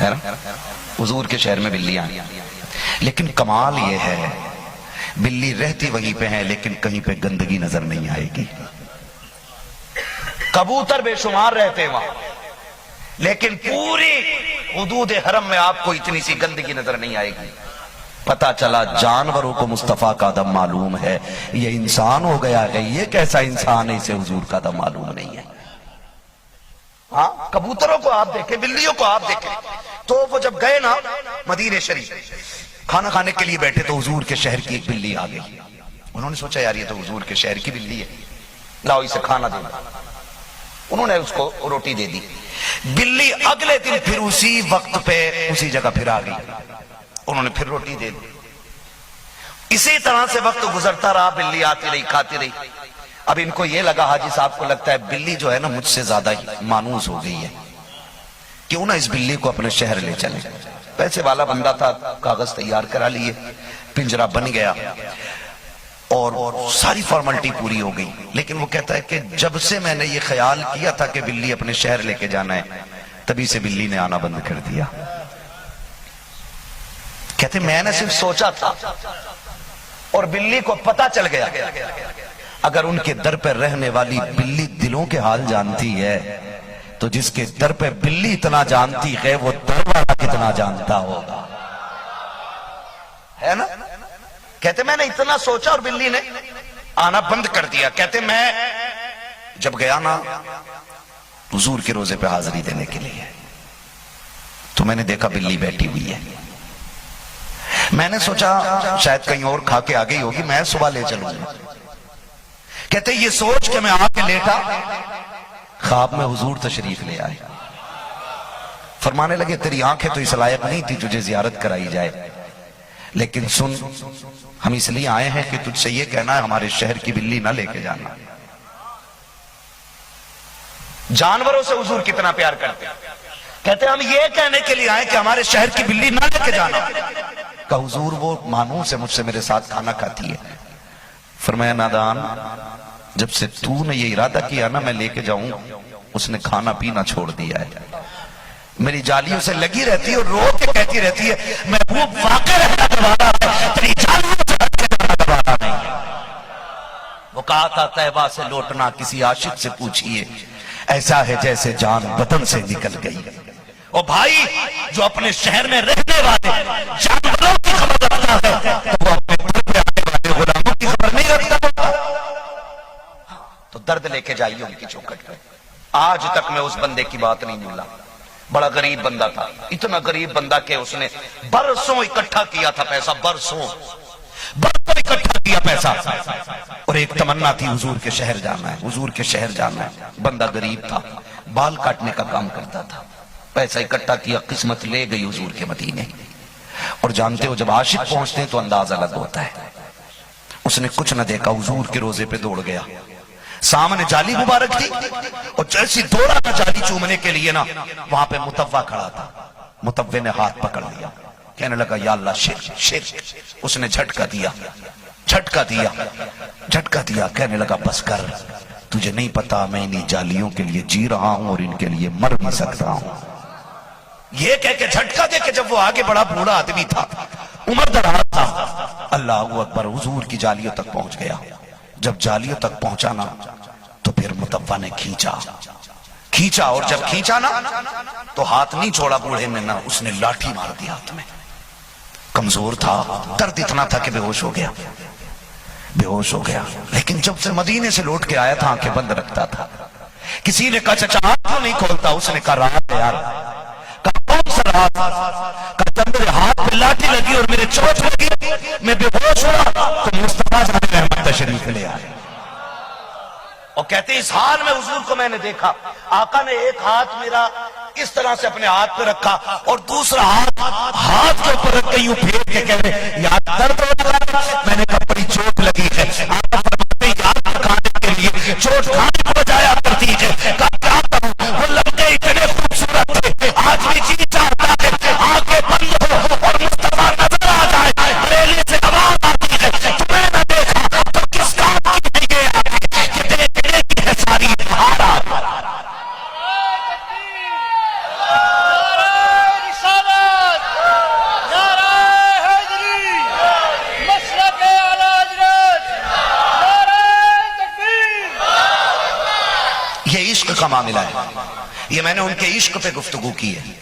ہے نا؟ حضور کے شہر میں بلیاں ہیں، لیکن کمال یہ ہے بلی رہتی وہیں پہ ہے لیکن کہیں پہ گندگی نظر نہیں آئے گی. کبوتر بے شمار رہتے وہاں لیکن پوری حدود حرم میں آپ کو اتنی سی گندگی نظر نہیں آئے گی. پتا چلا جانوروں کو مصطفیٰ کا دم معلوم ہے، یہ انسان ہو گیا ہے، یہ کیسا انسان ہے اسے حضور کا دم معلوم نہیں ہے. ہاں کبوتروں کو آپ دیکھیں، بلیوں کو آپ دیکھیں. تو وہ جب گئے نا مدینہ شریف کھانا کھانے کے لیے بیٹھے تو حضور کے شہر کی ایک بلی آ گئی. انہوں نے سوچا یار یہ تو حضور کے شہر کی بلی ہے، لاؤ اسے کھانا دینا. انہوں نے اس کو روٹی دے دی. بلی اگلے دن پھر اسی وقت پہ اسی جگہ پھر آ گئی، انہوں نے پھر روٹی دے دی. اسی طرح سے وقت گزرتا رہا، بلی آتی رہی کھاتی رہی. اب ان کو یہ لگا، حاجی صاحب کو لگتا ہے بلی جو ہے نا مجھ سے زیادہ ہی مانوس ہو گئی ہے، کیوں نہ اس بلی کو اپنے شہر لے چلیں. پیسے والا بندہ تھا، کاغذ تیار کرا لیے، پنجرا بن گیا اور ساری فارملٹی پوری ہو گئی. لیکن وہ کہتا ہے کہ جب سے میں نے یہ خیال کیا تھا کہ بلی اپنے شہر لے کے جانا ہے تبھی سے بلی نے آنا بند کر دیا. کہتے میں نے صرف سوچا تھا اور بلی کو پتا چل گیا. اگر ان کے در پر رہنے والی بلی دلوں کے حال جانتی ہے تو جس کے در پہ بلی اتنا جانتی ہے وہ در والا کتنا جانتا ہوگا، ہے نا؟ کہتے میں نے اتنا سوچا اور بلی نے آنا بند کر دیا. کہتے میں جب گیا نا حضور کے روزے پہ حاضری دینے کے لیے تو میں نے دیکھا بلی بیٹھی ہوئی ہے. میں نے سوچا شاید کہیں اور کھا کے آ گئی ہوگی، میں صبح لے چلوں گا. کہتے یہ سوچ کے میں آ کے لیٹا، خواب میں حضور تشریف لے آئے. فرمانے لگے تیری آنکھیں تو اس لائق نہیں تھی تجھے زیارت کرائی جائے، لیکن سن ہم اس لیے آئے ہیں کہ تجھ سے یہ کہنا ہے ہمارے شہر کی بلی نہ لے کے جانا. جانوروں سے حضور کتنا پیار کرتے ہیں. کہتے ہم یہ کہنے کے لیے آئے کہ ہمارے شہر کی بلی نہ لے کے جانا. کہ حضور وہ مانوس ہے، مجھ سے میرے ساتھ کھانا کھاتی ہے. فرمایا نادان جب سے تو نے یہ ارادہ کیا نا میں لے کے جاؤں، اس نے کھانا پینا چھوڑ دیا ہے. میری جالیوں سے لگی رہتی ہے اور رو کے کہتی رہتی ہے محبوب واقع رہنا گوارا ہے، تیری جالیوں سے ہٹ کے جانا گوارا نہیں. وہ کہا تھا طیبہ سے لوٹنا کسی عاشق سے پوچھئے، ایسا ہے جیسے جان بدن سے نکل گئی. اور بھائی جو اپنے شہر میں رہنے والے جانوروں کی خبر رکھتا ہے تو وہ اپنے گھر پہ آنے والے غلاموں کی خبر نہیں رکھتا. تو درد لے کے جائیے ان کی چوکھٹ پہ. آج تک میں اس بندے کی بات نہیں بھولا. بڑا غریب بندہ تھا، اتنا غریب بندہ کہ اس نے برسوں اکٹھا کیا تھا پیسہ، برسوں اکٹھا کیا پیسہ، اور ایک تمنا تھی حضور کے شہر جانا ہے، حضور کے شہر جانا ہے. بندہ غریب تھا، بال کاٹنے کا کام کرتا تھا. پیسہ اکٹھا کیا، قسمت لے گئی حضور کے مدینے. اور جانتے ہو جب عاشق پہنچتے ہیں تو انداز الگ ہوتا ہے. اس نے کچھ نہ دیکھا، حضور کے روزے پہ دوڑ گیا. سامنے جالی مبارک تھی اور جیسی دوڑا نہ جالی چومنے کے لیے نا وہاں پہ متوع کھڑا تھا. متوع نے ہاتھ پکڑ لیا، کہنے لگا یا اللہ شرک شرک. اس نے جھٹکا دیا، کہنے لگا بس کر، تجھے نہیں پتا میں انہی جالیوں کے لیے جی رہا ہوں اور ان کے لیے مر بھی سکتا ہوں. یہ کہہ کے جھٹکا دے کہ جب وہ آگے بڑا بوڑھا آدمی تھا، عمر دراز تھا، اللہ اکبر، حضور کی جالیوں تک پہنچ گیا. جب جالیوں تک پہنچا نا تو پھر متوع نے کھینچا اور جب کھینچا نا تو ہاتھ نہیں چھوڑا بوڑھے نے، نا اس نے لاٹھی مار دی ہاتھ میں. کمزور تھا، درد اتنا تھا کہ بے ہوش ہو گیا. لیکن جب سے مدینے سے لوٹ کے آیا تھا آنکھیں بند رکھتا تھا. کسی نے کہا چچا آنکھ کیوں نہیں کھولتا؟ اس نے کہا رات ہے یار. کہا کون سا رات؟ کہا جب میرے ہاتھ پہ لاٹھی لگی اور میرے چوٹ لگی میں بے ہوش ہوا تو مصطفیٰ جان رحمت تشریف لے آئے. اور کہتے اس حال میں حضور کو میں نے دیکھا، آقا نے ایک ہاتھ میرا اس طرح سے اپنے ہاتھ پہ رکھا اور دوسرا ہاتھ کے اوپر رکھ کے یوں پھیر کے کہہ رہے یاد درد ہو رہا ہے. میں نے کہا بڑی چوٹ لگی ہے. آقا فرماتے یاد کھانے کے لیے چوٹ کھانے کو بجایا کرتی ہے. کہا کیا کروں، وہ لڑکے اتنے خوبصورت تھے، آج بھی جی چاہتا ہے آنکھیں بند ہو اور مصطفیٰ نظر آ جائے. ریلے سے آواز آتی ہے تمہیں نہ دیکھا تو کس کام کی نہیں گئے آتی کہ دیکھنے کی ہے ساری بہار. کا معاملہ ہے. یہ میں نے ان کے عشق پہ گفتگو کی ہے.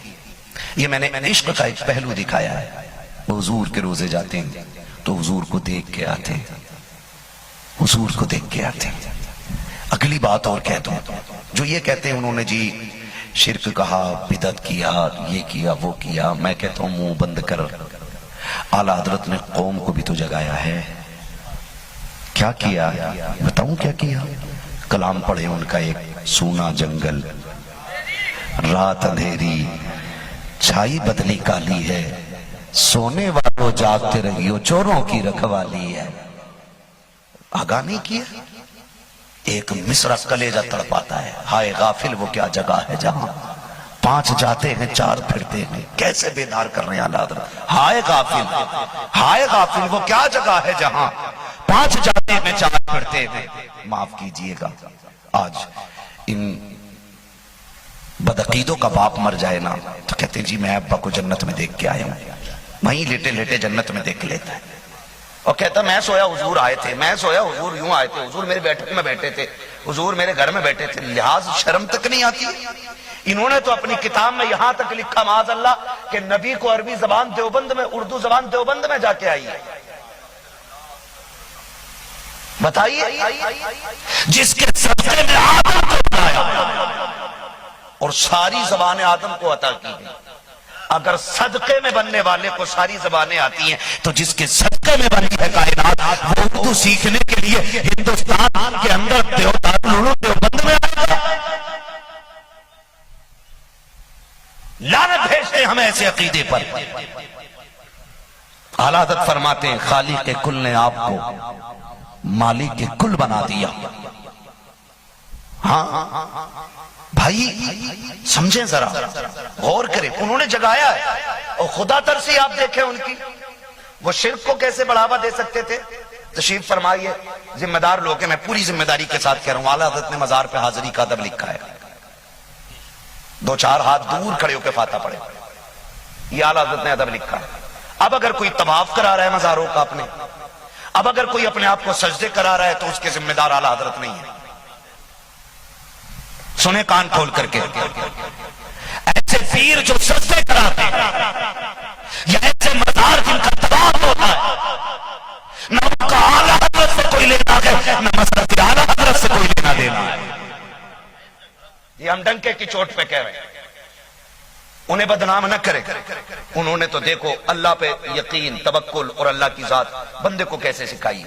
یہ میں نے عشق کا ایک پہلو دکھایا ہے. وہ حضور کے روزے جاتے ہیں تو حضور کو دیکھ کے آتے ہیں, حضور کو دیکھ کے آتے ہیں. اگلی بات اور کہتا ہوں, جو یہ کہتے ہیں انہوں نے جی شرک کہا, بدعت کیا, یہ کیا, وہ کیا, میں کہتا ہوں منہ بند کر. اعلیٰ حضرت نے قوم کو بھی تو جگایا ہے. کیا کیا؟ بتاؤں کیا کیا؟ کلام پڑھے ان کا ایک, سونا جنگل, رات اندھیری, چھائی بدلی کالی ہے, سونے والوں جاگتے رہیو, چوروں کی رکھوالی ہے. آگاہ نہیں کیا؟ ایک مصرع کلیجہ تڑپاتا ہے, ہائے غافل وہ کیا جگہ ہے جہاں 5 جاتے ہیں 4 پھرتے ہیں. کیسے بیدار کر رہے ہیں اعلیٰ حضرت, ہائے غافل وہ کیا جگہ ہے جہاں 5 جاتے ہیں 4 پھرتے ہیں. معاف کیجئے گا, آج ان بدعقیدوں کا باپ مر جائے نا تو کہتے ہیں جی میں ابا کو جنت میں دیکھ کے آیا ہوں. وہیں لیٹے لیٹے جنت میں دیکھ لیتا ہے, اور کہتا میں سویا حضور آئے تھے, میں سویا حضور یوں آئے تھے, حضور میرے بیٹھک میں بیٹھے تھے, حضور میرے گھر میں بیٹھے تھے. لحاظ شرم تک نہیں آتی. انہوں نے تو اپنی کتاب میں یہاں تک لکھا معاذ اللہ کہ نبی کو عربی زبان دیوبند میں, اردو زبان دیوبند میں جا کے آئی ہے. بتائیے, جس کے صدقے میں آدم کو بنایا اور ساری زبانیں آدم کو عطا کی گئی. اگر صدقے میں بننے والے کو ساری زبانیں آتی ہیں تو جس کے صدقے میں بنی ہے کائنات, وہ اردو سیکھنے کے لیے ہندوستان کے اندر دیوبند میں آئے گا. لعنت بھیجتے ہیں ہمیں ایسے عقیدے پر. اعلیٰ حضرت فرماتے ہیں خالق کل نے آپ کو مالک کل بنا دیا. ہاں بھائی سمجھیں ذرا, غور کریں. انہوں نے جگایا ہے, اور خدا ترسی آپ دیکھیں ان کی, وہ شرک کو کیسے بڑھاوا دے سکتے تھے. تشریف فرمائیے, ذمہ دار لوگ ہیں, میں پوری ذمہ داری کے ساتھ کہہ رہا ہوں. اعلیٰ حضرت نے مزار پہ حاضری کا ادب لکھا ہے, 2-4 ہاتھ دور کھڑے ہو کے فاتحہ پڑھے, یہ اعلیٰ حضرت نے ادب لکھا ہے. اب اگر کوئی طواف کرا رہا ہے مزاروں کا اپنے, اب اگر کوئی اپنے آپ کو سجدے کرا رہا ہے تو اس کے ذمہ دار اعلیٰ حضرت نہیں ہے. سنیں کان کھول کر کے, ایسے پیر جو سجدے کراتے ہیں یا ایسے مزار جن کا طواف ہوتا ہے, نہ ان کا اعلیٰ حضرت سے کوئی لینا ہے, نہ مسجد اعلیٰ حضرت سے کوئی لینا دینا ہے. یہ ہم ڈنکے کی چوٹ پہ کہہ رہے ہیں, انہیں بدنام نہ کرے. انہوں نے تو دیکھو اللہ پہ یقین, توکل اور اللہ کی ذات بندے کو کیسے سکھائی.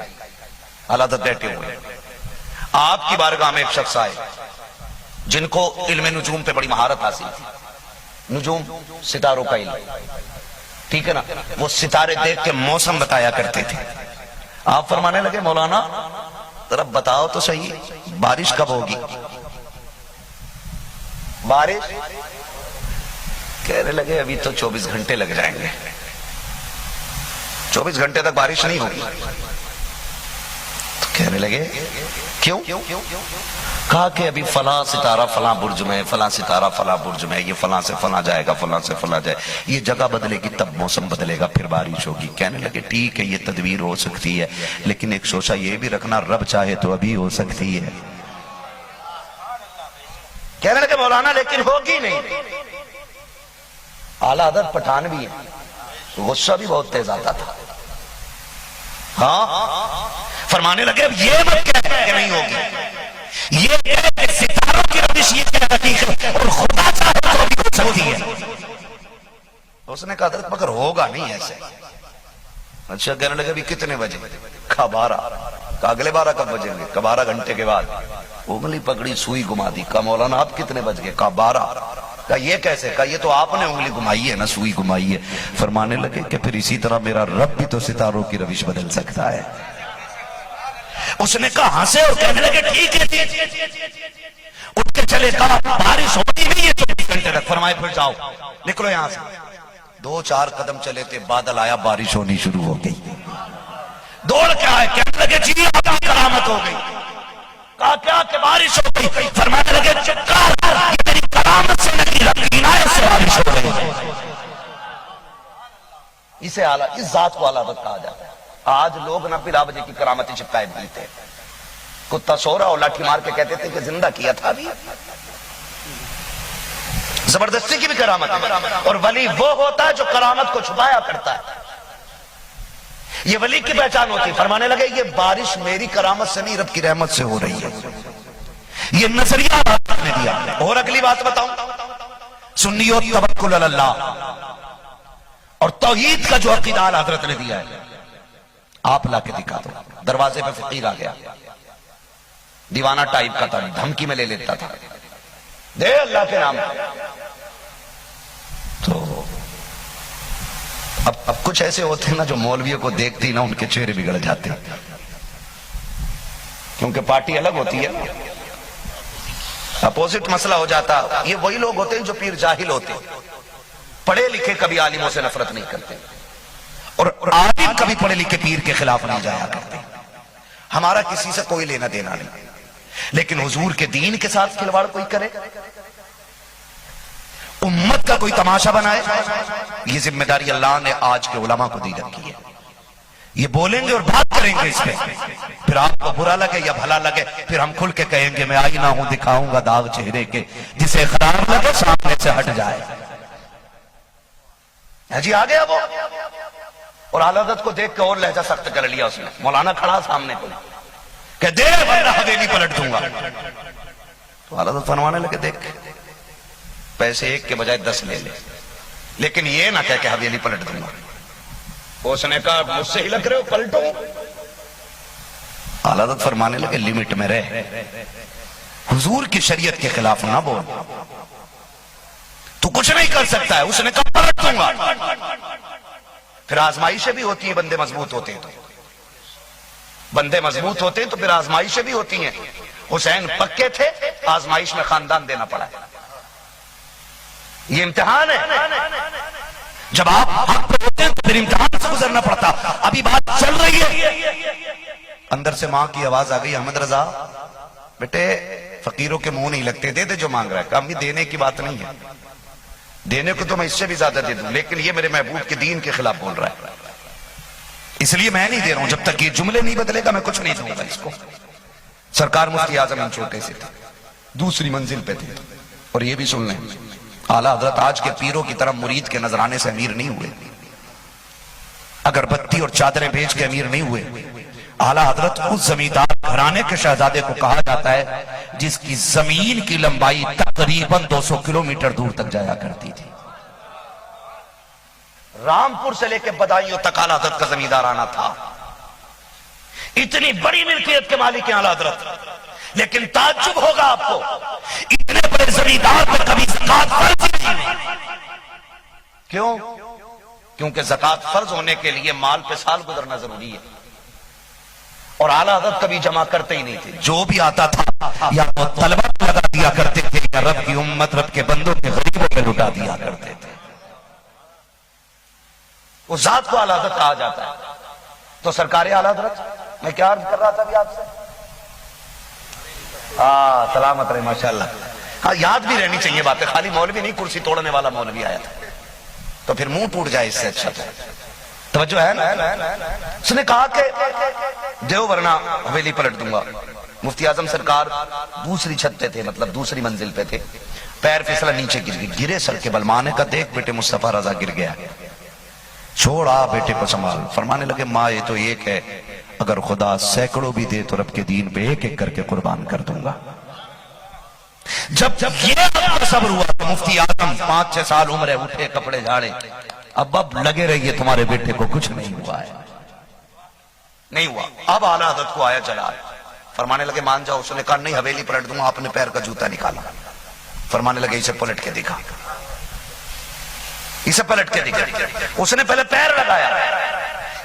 اعلیٰ حضرت بیٹھے ہوئے, آپ کی بارگاہ میں ایک شخص آئے جن کو علم نجوم پہ بڑی مہارت حاصل تھی. نجوم ستاروں کا علم, ٹھیک ہے نا, وہ ستارے دیکھ کے موسم بتایا کرتے تھے. آپ فرمانے لگے مولانا ذرا بتاؤ تو صحیح بارش کب ہوگی. بارش کہنے لگے ابھی تو 24 گھنٹے لگ جائیں گے, 24 گھنٹے تک بارش نہیں ہوگی. تو کہنے لگے کیوں؟ کہا کہ ابھی فلاں ستارہ فلاں برج میں, فلاں ستارہ فلاں برج میں, یہ فلاں سے فلاں جائے گا, فلاں سے فلاں جائے, یہ جگہ بدلے گی تب موسم بدلے گا, پھر بارش ہوگی. کہنے لگے ٹھیک ہے یہ تدبیر ہو سکتی ہے, لیکن ایک شوشہ یہ بھی رکھنا رب چاہے تو ابھی ہو سکتی ہے. کہنے لگے مولانا لیکن ہوگی نہیں. اعلیٰ حضرت پٹھان بھی ہیں, غصہ بھی بہت تیز آتا تھا. ہاں فرمانے لگے اب یہ مت کہہ کہ نہیں ہوگی, یہ کہ ستاروں کی روش یہ کہہ حقیقت اور خدا چاہے تو بھی ہو سکتی ہے. اس نے کہا حضرت مگر ہوگا نہیں ایسے. اچھا کہنے لگے ابھی کتنے بجے؟ کہا 12. کہا اگلے 12 کب بجیں گے؟ کہا 12 گھنٹے کے بعد. انگلی پکڑی سوئی گما دی. کہا مولانا آپ کتنے بج گئے؟ کہا 12. کہا یہ کیسے؟ کہا یہ تو آپ نے انگلی گمائی ہے نا, سوئی گمائی ہے. فرمانے لگے کہ پھر اسی طرح میرا رب بھی تو ستاروں کی روش بدل سکتا ہے. اس نے کہا ہنسے اور کہنے لگے ٹھیک ہے. اٹھ کے چلے, کہا بارش ہوتی نہیں ہے 24 گھنٹے تک. فرمائے پھر جاؤ نکلو یہاں سے. 2-4 قدم چلے تھے, بادل آیا, بارش ہونی شروع ہو گئی. دوڑ کے آئے, کہنے لگے جی آپ کی کرامت ہو گئی. کہا کیا کہ بارش ہو گئی. فرمانے لگے چکار یہ میری کرامت سے نہیں رب عنایت سے بارش ہو گئی. اسے اعلیٰ, اس ذات کو اعلیٰ کہا جاتا ہے. آج لوگ نہ بلا وجہ کی کرامتی چپکائے بھولتے. کتا سو رہا اور لاٹھی مار کے کہتے تھے کہ زندہ کیا تھا بھی. زبردستی کی بھی کرامت ہے، اور ولی وہ ہوتا ہے جو کرامت کو چھپایا کرتا ہے، یہ ولی کی پہچان ہوتی ہے۔ فرمانے لگے یہ بارش میری کرامت سے نہیں، رب کی رحمت سے ہو رہی ہے، یہ نظریہ آپ نے دیا۔ اور اگلی بات بتاؤں، سنیوں توکل علی اللہ اور توحید کا جو عقیدہ اعلیٰ حضرت نے دیا ہے، آپ لا کے دکھا دو۔ دروازے پہ فقیر آ گیا، دیوانہ ٹائپ کا تھا، دھمکی میں لے لیتا تھا، دے اللہ کے نام۔ تو اب کچھ ایسے ہوتے ہیں نا جو مولویوں کو دیکھتے ہی نا ان کے چہرے بگڑ جاتے ہیں، کیونکہ پارٹی الگ ہوتی ہے، اپوزٹ مسئلہ ہو جاتا۔ یہ وہی لوگ ہوتے ہیں جو پیر جاہل ہوتے ہیں، پڑھے لکھے کبھی عالموں سے نفرت نہیں کرتے، اور عالم کبھی پڑھے لکھے پیر کے خلاف نہیں جایا کرتے۔ ہمارا کسی سے کوئی لینا دینا نہیں، لیکن حضور کے دین کے ساتھ کھلواڑ کوئی کرے، امت کا کوئی تماشا بنائے، یہ ذمہ داری اللہ نے آج کے علماء کو دی رکھی ہے۔ یہ بولیں گے اور بات کریں گے اس پہ، پھر آپ کو برا لگے یا بھلا لگے، پھر ہم کھل کے کہیں گے میں آئینہ ہوں، دکھاؤں گا داغ چہرے کے، جسے خراب لگے سامنے سے ہٹ جائے۔ جی آ گیا وہ، اور اعلیٰ حضرت کو دیکھ کے اور لہجہ سخت کر لیا اس نے۔ مولانا کھڑا سامنے کو کہ دے ورنہ حویلی پلٹ دوں گا۔ تو اعلیٰ حضرت فرمانے لگے دیکھ پیسے ایک کے بجائے 10 لے لے، لیکن یہ نہ کہہ کہ حویلی پلٹ دوں گا۔ اس نے کہا مجھ سے ہی لگ رہے ہو، پلٹو۔ اعلیٰ حضرت فرمانے لگے لمٹ میں رہ، حضور کی شریعت کے خلاف نہ بول، تو کچھ نہیں کر سکتا ہے۔ اس نے کہا پلٹ دوں گا۔ پھر آزمائشیں بھی ہوتی ہیں، بندے مضبوط ہوتے ہیں تو بندے مضبوط ہوتے ہیں تو پھر آزمائشیں بھی ہوتی ہیں۔ حسین پکے تھے، آزمائش میں خاندان دینا پڑا ہے، یہ امتحان ہے۔ جب آپ حق پہ ہوتے ہیں تو پھر امتحان سے گزرنا پڑتا۔ ابھی بات چل رہی ہے، اندر سے ماں کی آواز آ گئی، احمد رضا بیٹے فقیروں کے منہ نہیں لگتے، دے دے جو مانگ رہا ہے۔ کہا امی دینے کی بات نہیں ہے، دینے کو تو میں اس سے بھی زیادہ دے دوں، لیکن یہ میرے محبوب کے دین کے خلاف بول رہا ہے، اس لیے میں نہیں دے رہا ہوں، جب تک یہ جملے نہیں بدلے گا میں کچھ نہیں دوں گا اس کو۔ سرکار مفتی اعظم ان چھوٹے سے تھے، دوسری منزل پہ تھے، اور یہ بھی سن لیں اعلیٰ حضرت آج کے پیروں کی طرح مرید کے نذرانے سے امیر نہیں ہوئے، اگربتی اور چادریں بیچ کے امیر نہیں ہوئے۔ اعلیٰ حضرت اس زمیندار گھرانے کے شہزادے کو کہا جاتا ہے جس کی زمین کی لمبائی تقریباً 200 کلومیٹر دور تک جایا کرتی تھی۔ رامپور سے لے کے بدایوں تک اعلیٰ حضرت کا زمیندار آنا تھا، اتنی بڑی ملکیت کے مالک ہیں اعلیٰ حضرت۔ لیکن تعجب ہوگا آپ کو، اتنے بڑے زمیندار پر کبھی زکوٰۃ فرض نہیں ہوئی۔ کیوں؟ کیونکہ زکوٰۃ فرض ہونے کے لیے مال پہ سال گزرنا ضروری ہے، اور اعلیٰ حضرت کبھی جمع کرتے ہی نہیں تھے۔ جو بھی آتا تھا یا وہ طلبہ لگا دیا کرتے تھے یا رب کی امت، رب کے بندوں کے غریبوں پہ لٹا دیا کرتے تھے۔ اس ذات کو اعلیٰ حضرت کہا جاتا ہے۔ تو سرکار اعلیٰ حضرت، میں کیا عرض کر رہا تھا ابھی آپ سے؟ سلامت رہے ماشاءاللہ۔ ہاں یاد بھی رہنی چاہیے باتیں، خالی مولوی نہیں، کرسی توڑنے والا مولوی آیا تھا تو پھر منہ ٹوٹ جائے اس سے اچھا تھا۔ توجہ ہے نا؟ اس نے کہا کہ دیو ورنہ حویلی پلٹ دوں گا۔ مفتی اعظم سرکار دوسری چھت پہ تھے، مطلب دوسری منزل پہ تھے، پیر پھسلا نیچے گر گئے، گرے سر کے بل۔ ماں نے کہا دیکھ بیٹے مصطفیٰ رضا گر گیا، چھوڑا بیٹے کو سنبھال۔ فرمانے لگے ماں یہ تو ایک ہے، اگر خدا سینکڑوں بھی دے تو رب کے دین پہ ایک ایک کر کے قربان کر دوں گا۔ جب یہ صبر ہوا تو مفتی اعظم 5-6 سال عمر ہے، اٹھے کپڑے جھاڑے، اب لگے رہیے تمہارے بیٹے کو کچھ نہیں ہوا ہے، نہیں ہوا۔ اب اعلیٰ حضرت کو آیا چلا، فرمانے لگے مان جاؤ۔ اس نے کہا نہیں حویلی پلٹ دوں گا۔ آپ نے پیر کا جوتا نکالا، فرمانے لگے اسے پلٹ کے دکھا، اسے پلٹ کے دکھا۔ اس نے پہلے پیر لگایا،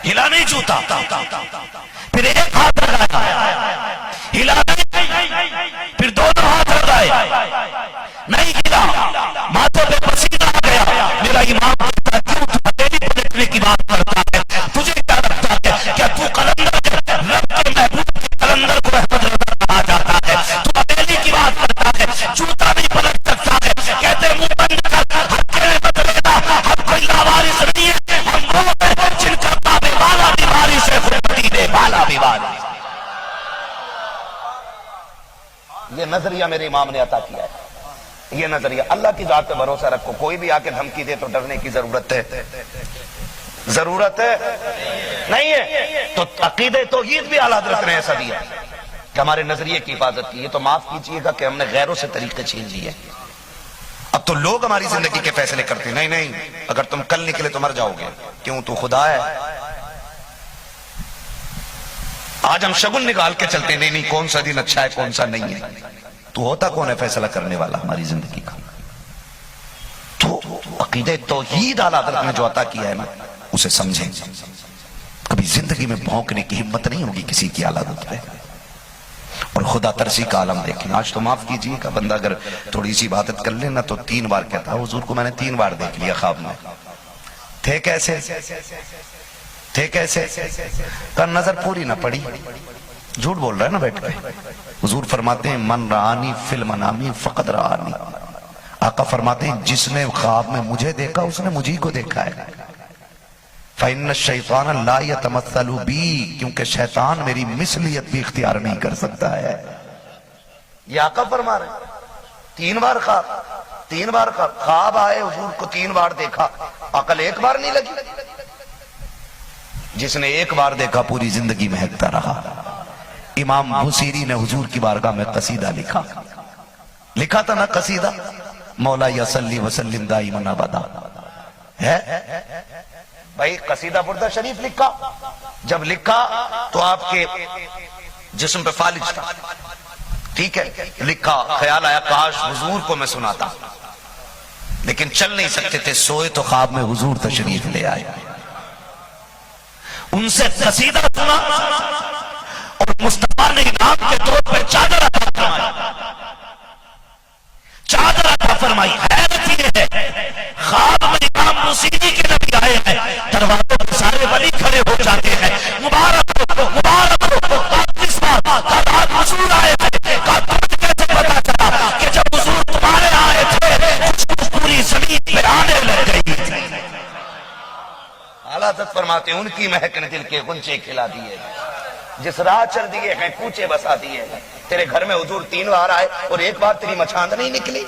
ہلا نہیں جوتا، پھر ایک ہاتھ لگایا، ہلا نہیں، پھر دونوں ہاتھ لگائے، نہیں ہلا، ماتھے پہ پسینہ آ گیا۔ میرا امام کہتا ہے کیوں تو حویلی پلٹنے کی بات کرتا ہے؟ تجھے کیا لگتا ہے کیا تو قلندر ہے؟ رب کے محبوب کے قلندر کو احمد رضا کہا جاتا ہے، تو حویلی کی بات کرتا ہے، جوتا نہیں پلٹ سکتا ہے۔ کہتے منہ بند کر، ہر کہنے بدلے گا، ہم کوئی لاوارث نہیں ہے، ہم وہ ہیں جن کا تابع والا بیماری سے خودپتی دے والا بیماری۔ یہ نظریہ میرے امام نے عطا کیا ہے۔ یہ نظریہ. اللہ کی ذات پہ بھروسہ رکھو. کوئی بھی آ کے دھمکی دے تو ڈرنے کی ضرورت ہے؟ ضرورت ہے نہیں ہے. تو عقیدہ توحید بھی اعلیٰ حضرت نے ایسا دیا کہ ہمارے نظریے کی حفاظت کی. یہ تو معاف کیجئے گا کہ ہم نے غیروں سے طریقے چھین لیے. اب تو لوگ ہماری زندگی کے فیصلے کرتے ہیں. نہیں نہیں، اگر تم کل نکلے تو مر جاؤ گے. کیوں؟ تو خدا ہے. آج ہم شگن نکال کے چلتے ہیں. نہیں نہیں، کون سا دن اچھا ہے کون سا نہیں ہے. تو ہوتا کون ہے فیصلہ کرنے والا ہماری زندگی کا؟ تو عقیدہ توحید اعلیٰ حضرت نے جو عطا کیا ہے نا، اسے سمجھیں. کبھی زندگی میں بھونکنے کی ہمت نہیں ہوگی کسی کی اعلیٰ حضرت پہ. اور خدا ترسی کا عالم دیکھیں. آج تو معاف کیجئے کہ بندہ اگر تھوڑی سی عبادت کر لینا تو 3 بار کہتا ہے حضور کو میں نے 3 بار دیکھ لیا خواب میں. تھے کیسے؟ تھے کیسے؟ کا نظر پوری نہ پڑی. جھوٹ بول رہا ہے نا بیٹھ کے. حضور فرماتے ہیں من رآنی فی المنام فقد رآنی. آقا فرماتے ہیں جس نے خواب میں مجھے دیکھا اس نے مجھے کو دیکھا ہے. فَإِنَّ الشَّيْطَانَ لَا يَتَمَثَّلُ بِي، کیونکہ شیطان میری مثلیت بھی اختیار نہیں کر سکتا ہے. یہ آقا فرما رہے ہیں. 3 بار خواب، 3 بار خواب آئے، حضور کو 3 بار دیکھا. عقل 1 بار نہیں لگی. جس نے 1 بار دیکھا پوری زندگی مہکتا رہا. امام بوسیری نے حضور کی بارگاہ میں قصیدہ لکھا تھا نا قصیدہ، مولا یا صلی وسلم دائما ابدا. ہے بھائی قصیدہ بردہ شریف لکھا. جب لکھا تو آپ کے جسم پہ فالج تھا. ٹھیک ہے، لکھا. خیال آیا کاش حضور کو میں سناتا، لیکن چل نہیں سکتے تھے. سوئے تو خواب میں حضور تشریف لے آئے. ان سے قصیدہ سنا اور مصطفیٰ نے انعام کے طور پر چادر عطا فرمائی. چادر عطا فرمائی. حیرت یہ ہے خواب میں امام بوسیری کے نبی آئے ہیں، دروازوں پر سارے ولی کھڑے ہو جاتے ہیں. مبارک ہو مبارک ہو. تعداد حضور آئے ہیں. کیسے پتا چلا کہ جب حضور تمہارے آئے تھے خوشبو پوری زمین پہ آنے لگ گئی تھی. اعلیٰ حضرت فرماتے ہیں ان کی مہک نے دل کے غنچے کھلا دیے، جس راہ چل دیے ہیں کوچے بسا دیے. تیرے گھر میں حضور 3 بار آئے اور 1 بار تیری مچھاند نہیں نکلی.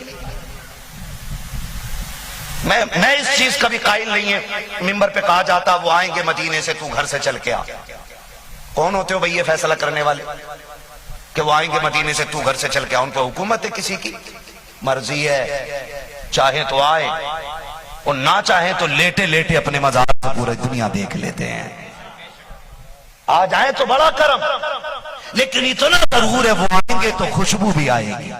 میں اس چیز کا بھی قائل نہیں ہے. ممبر پہ کہا جاتا وہ آئیں گے مدینے سے، تو گھر سے چل کے آ. کون ہوتے ہو بھئی یہ فیصلہ کرنے والے کہ وہ آئیں گے مدینے سے تو گھر سے چل کے آ؟ ان پہ حکومت ہے کسی کی؟ مرضی ہے. چاہے تو آئے اور نہ چاہیں تو لیٹے لیٹے اپنے مزار سے پورے دنیا دیکھ لیتے ہیں. آ جائیں تو بڑا کرم، لیکن اتنا ضرور ہے وہ آئیں گے تو خوشبو بھی آئے گی،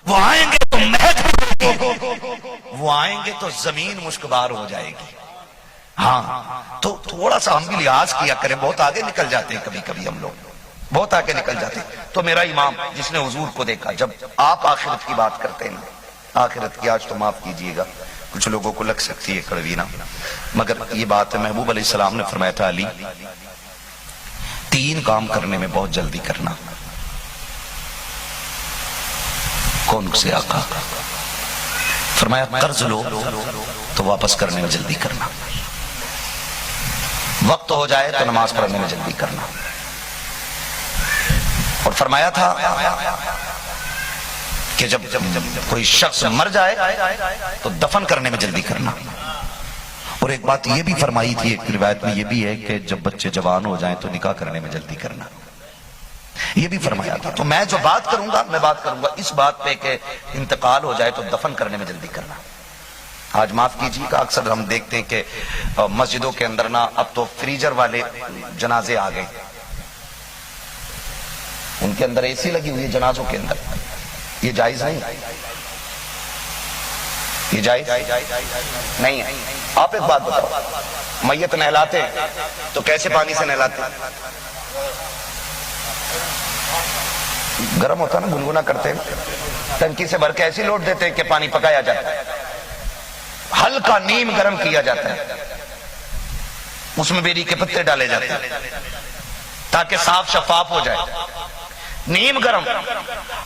وہ آئیں گے تو مہک بھی ہوگی، وہ آئیں گے تو زمین مشکبار ہو جائے گی. ہاں تو تھوڑا سا ہم بھی لحاظ کیا کریں. بہت آگے نکل جاتے ہیں کبھی کبھی ہم لوگ، بہت آگے نکل جاتے ہیں. تو میرا امام جس نے حضور کو دیکھا، جب آپ آخرت کی بات کرتے ہیں نا، آخرت کی آج تو معاف کیجئے گا کچھ لوگوں کو لگ سکتی ہے کڑوی نا، مگر یہ بات ہے. محبوب علیہ السلام نے فرمایا تھا علی 3 کام کرنے میں بہت جلدی کرنا. کون سے آقا؟ فرمایا قرض لو تو واپس کرنے میں جلدی کرنا، وقت ہو جائے تو نماز پڑھنے میں جلدی کرنا، اور فرمایا تھا کہ جب کوئی شخص مر جائے تو دفن کرنے میں جلدی کرنا. اور ایک بات یہ بھی فرمائی تھی ایک روایت میں یہ بھی ہے کہ جب بچے جوان ہو جائیں تو نکاح کرنے میں جلدی کرنا، یہ بھی فرمایا تھا. تو میں جو بات کروں گا میں بات کروں گا اس بات پہ کہ انتقال ہو جائے تو دفن کرنے میں جلدی کرنا. آج معاف کیجیے گا اکثر ہم دیکھتے ہیں کہ مسجدوں کے اندر نا اب تو فریجر والے جنازے آ گئے، ان کے اندر اے سی لگی ہوئی ہے جنازوں کے اندر. یہ جائز نہیں، یہ جائز نہیں ہے. آپ ایک بات بتاؤ، میت نہلاتے تو کیسے پانی سے نہلاتے؟ گرم ہوتا نا، گنگنا کرتے ہیں، ٹنکی سے بھر کے ایسی لوٹ دیتے ہیں کہ پانی پکایا جاتا ہے، ہلکا نیم گرم کیا جاتا ہے، اس میں بیری کے پتے ڈالے جاتے ہیں تاکہ صاف شفاف ہو جائے. نیم گرم.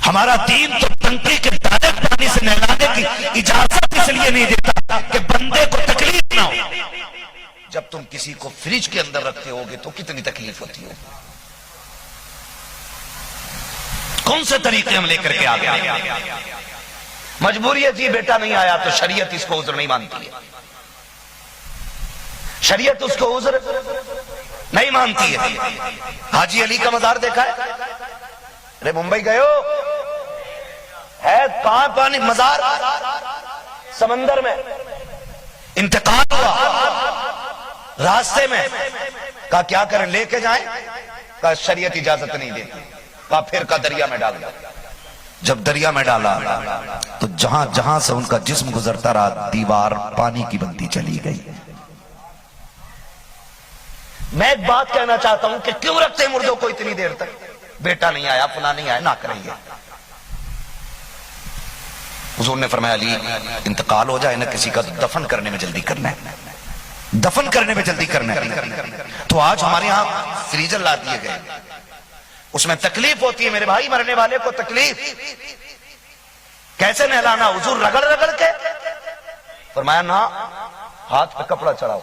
ہمارا دین تو ٹنکی کے ڈائریکٹ پانی سے نہلانے کی اجازت اس لیے نہیں دیتا کہ بندے کو تکلیف نہ ہو. جب تم کسی کو فریج کے اندر رکھتے ہوگے تو کتنی تکلیف ہوتی ہوگی. کون سے طریقے ہم لے کر کے آ گئے؟ مجبوری ہے جی بیٹا نہیں آیا تو شریعت اس کو عذر نہیں مانتی ہے، شریعت اس کو عذر نہیں مانتی ہے۔ حاجی علی کا مزار دیکھا ہے؟ ارے ممبئی گئے ہو؟ ہے کہاں پانی مزار؟ سمندر میں، انتقال ہوا راستے میں، کہا کیا کریں لے کے جائیں؟ کہا شریعت اجازت نہیں دیتی، کہا پھر کا دریا میں ڈال دیا۔ جب دریا میں ڈالا تو جہاں جہاں سے ان کا جسم گزرتا رہا دیوار پانی کی بنتی چلی گئی۔ میں ایک بات کہنا چاہتا ہوں کہ کیوں رکھتے ہیں مردوں کو اتنی دیر تک؟ بیٹا نہیں آیا، فلاں نہیں آیا، نہ کریں گے۔ حضور نے فرمایا علی انتقال ہو جائے نہ کسی کا دفن کرنے میں جلدی کرنا ہے، دفن کرنے میں جلدی کرنا ہے۔ تو آج ہمارے ہاں فریزر لا دیے گئے، اس میں تکلیف ہوتی ہے میرے بھائی، مرنے والے کو تکلیف، کیسے نہلانا؟ حضور رگڑ رگڑ کے فرمایا نہ، ہاتھ پہ کپڑا چڑھاؤ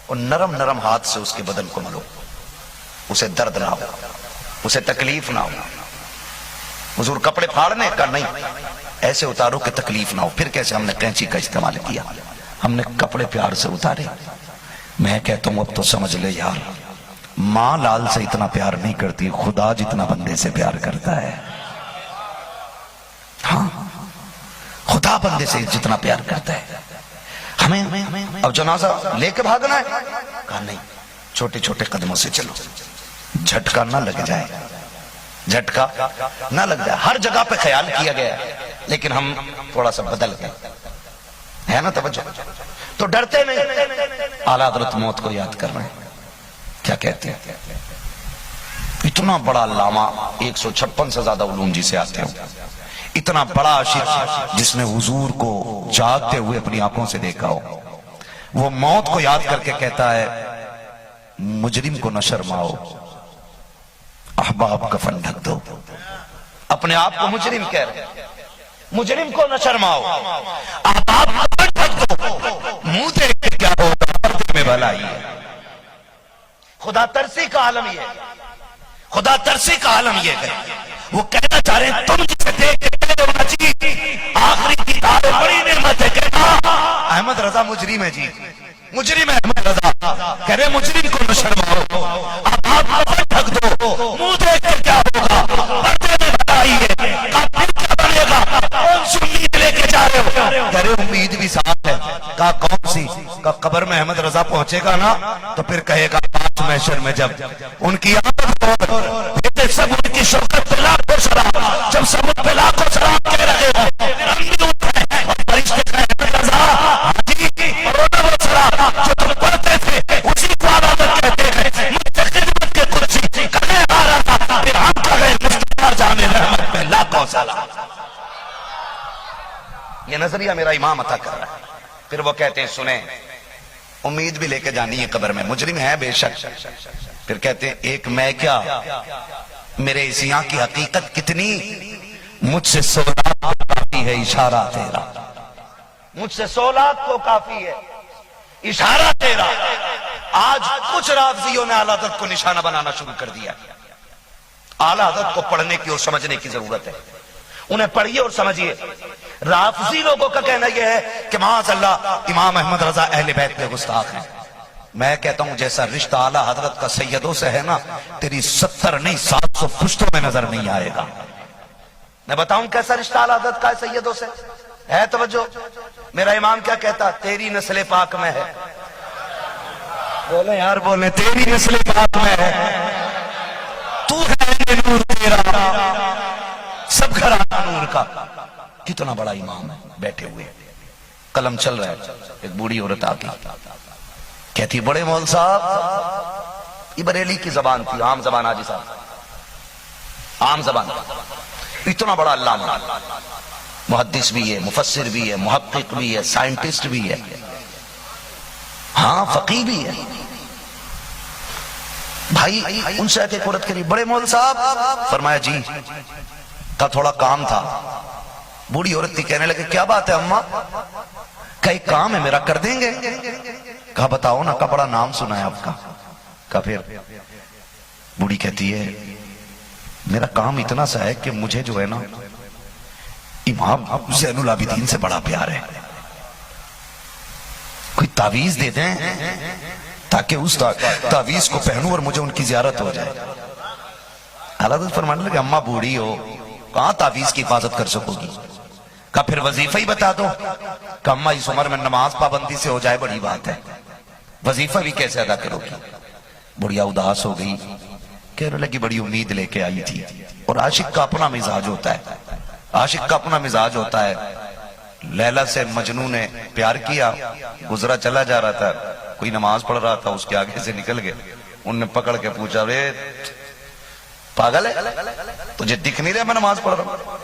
اور نرم نرم ہاتھ سے اس کے بدن کو ملو، اسے درد نہ ہو، اسے تکلیف نہ ہو۔ حضور کپڑے پھاڑنے کا نہیں، ایسے اتارو کہ تکلیف نہ ہو۔ پھر کیسے؟ ہم نے کینچی کا استعمال کیا، ہم نے کپڑے پیار سے اتارے۔ میں کہتا ہوں اب تو سمجھ لے یار، ماں لال سے اتنا پیار نہیں کرتی، خدا جتنا بندے سے پیار کرتا ہے۔ ہاں خدا بندے سے جتنا پیار کرتا ہے۔ ہمیں اب جنازہ لے کے بھاگنا ہے؟ کہا نہیں، چھوٹے چھوٹے قدموں سے چلو، جھٹکا نہ لگ جائے، جھٹکا نہ لگ جائے۔ ہر جگہ پہ خیال کیا گیا ہے لیکن ہم تھوڑا سا بدل گئے، ہے نا توجہ؟ تو ڈرتے نہیں، اعلیٰ حضرت موت کو یاد کر رہے ہیں، کیا کہتے ہیں؟ اتنا بڑا علامہ، 156 سے زیادہ علوم جی سے آتے ہو، اتنا بڑا عاشق جس نے حضور کو جاگتے ہوئے اپنی آنکھوں سے دیکھا ہو، وہ موت کو یاد کر کے کہتا ہے مجرم کو نہ شرماؤ، احباب کفن ڈھک دو۔ اپنے آپ کو مجرم کہہ رہے ہیں، مجرم کو نہ شرماؤ، احباب کفن ڈھک دو، منہ دیکھ کے کیا ہوگا، پردے میں بھلائی ہے۔ خدا ترسی کا عالم یہ ہے، خدا ترسی کا عالم یہ ہے۔ وہ کہنا چاہ رہے ہیں تم جسے دیکھ کے کہہ دو نجی آخری کی دار بڑی نعمت ہے، کہنا احمد رضا مجرم ہے جی، مجرم ہے احمد رضا، کہہ رہے مجرم کو نہ شرماؤ، احباب کفن ڈھک دو، منہ دیکھ کے کیا ہوگا، پردے میں بھلائی ہے۔ کہا پھر کیا بنے گا، کون سی امید لے کے جا رہے ہو؟ کہہ رہے امید بھی ساتھ ہے۔ کہا کون سی؟ کہا قبر میں احمد رضا پہنچے گا نا تو پھر کہے گا پانچ محشر میں جب ان کی آمد ہو، پھر سب ان کی شوکت پہ لاکھوں سلام، جب سب ان پہ لاکھوں سلام کہہ رہے ہو، پھر ہم بھی اٹھے اور فرشتے کہے احمد رضا حاجی کروڑوں وہ سلام جو تم پڑھتے تھے اسی کو عبادت کہتے ہیں، مجھ سے خدمت کے کرسی کہنے آ رہا تھا، پھر ہم کہے مصطفیٰ جان رحمت پہ لاکھوں سلام۔ یہ نظریہ میرا امام عطا کر رہا ہے۔ پھر وہ کہتے ہیں سنیں امید بھی لے کے جانی ہے قبر میں، مجرم ہے بے شک، پھر کہتے ہیں ایک میں کیا میرے اس یہاں کی حقیقت کتنی، مجھ سے 100 لاکھ کو کافی ہے اشارہ تیرا، مجھ سے 100 لاکھ کو کافی ہے اشارہ تیرا۔ آج کچھ رافضیوں نے اعلیٰ حضرت کو نشانہ بنانا شروع کر دیا۔ اعلیٰ حضرت کو پڑھنے کی اور سمجھنے کی ضرورت ہے، انہیں پڑھیے اور سمجھیے۔ رافضی لوگوں کا کہنا یہ ہے کہ معاذ اللہ امام احمد رضا اہل بیت میں گستاخ ہیں۔ میں کہتا ہوں جیسا رشتہ اعلیٰ حضرت کا سیدوں سے ہے نا، تیری 70 نہیں 700 پشتوں میں نظر نہیں آئے گا۔ میں بتاؤں کیسا رشتہ اعلیٰ حضرت کا ہے سیدوں سے؟ ہے توجہ؟ میرا امام کیا کہتا؟ تیری نسل پاک میں ہے، بولیں یار بولیں، تیری نسل پاک میں ہے، تو ہے نور تیرا، سب گھرانہ نور کا۔ کتنا بڑا امام ہے، بیٹھے ہوئے قلم چل رہا ہے، ایک بوڑھی عورت آتی کہتی بڑے مول صاحب، یہ بریلی کی زبان تھی، عام زبان حاجی صاحب، عام زبان، اتنا بڑا علامہ، محدث بھی ہے، مفسر بھی ہے، محقق بھی ہے، سائنٹسٹ بھی ہے، ہاں فقیہ بھی ہے۔ بھائی ان سے ایک عورت کہی بڑے مول صاحب، فرمایا جی، کا تھوڑا کام تھا۔ بوڑھی عورت تھی، کہنے لگے کیا بات ہے اماں؟ کئی کام ہے میرا، کر دیں گے؟ کہا بتاؤ نا، کا بڑا نام سنا ہے آپ کا۔ کہا پھر؟ بوڑھی کہتی ہے میرا کام اتنا سا ہے کہ مجھے جو ہے نا امام زین العابدین سے بڑا پیار ہے، کوئی تعویذ دے دیں تاکہ اس تعویذ کو پہنوں اور مجھے ان کی زیارت ہو جائے۔ حضرت فرمانے لگے اماں بوڑھی ہو، کہاں تعویذ کی حفاظت کر سکو گی؟ کہا پھر وظیفہ ہی بتا دو۔ کہ اماں اس عمر میں نماز پابندی سے ہو جائے بڑی بات ہے، وظیفہ بھی کیسے ادا کرو گی؟ بڑھیا اداس ہو گئی، کہنے لگی بڑی امید لے کے آئی تھی۔ اور عاشق کا اپنا مزاج ہوتا ہے، عاشق کا اپنا مزاج ہوتا ہے۔ لیلا سے مجنون نے پیار کیا، گزرا چلا جا رہا تھا، کوئی نماز پڑھ رہا تھا، اس کے آگے سے نکل گئے، ان نے پکڑ کے پوچھا رے پاگل ہے، تجھے دکھ نہیں رہا میں نماز پڑھ رہا ہوں؟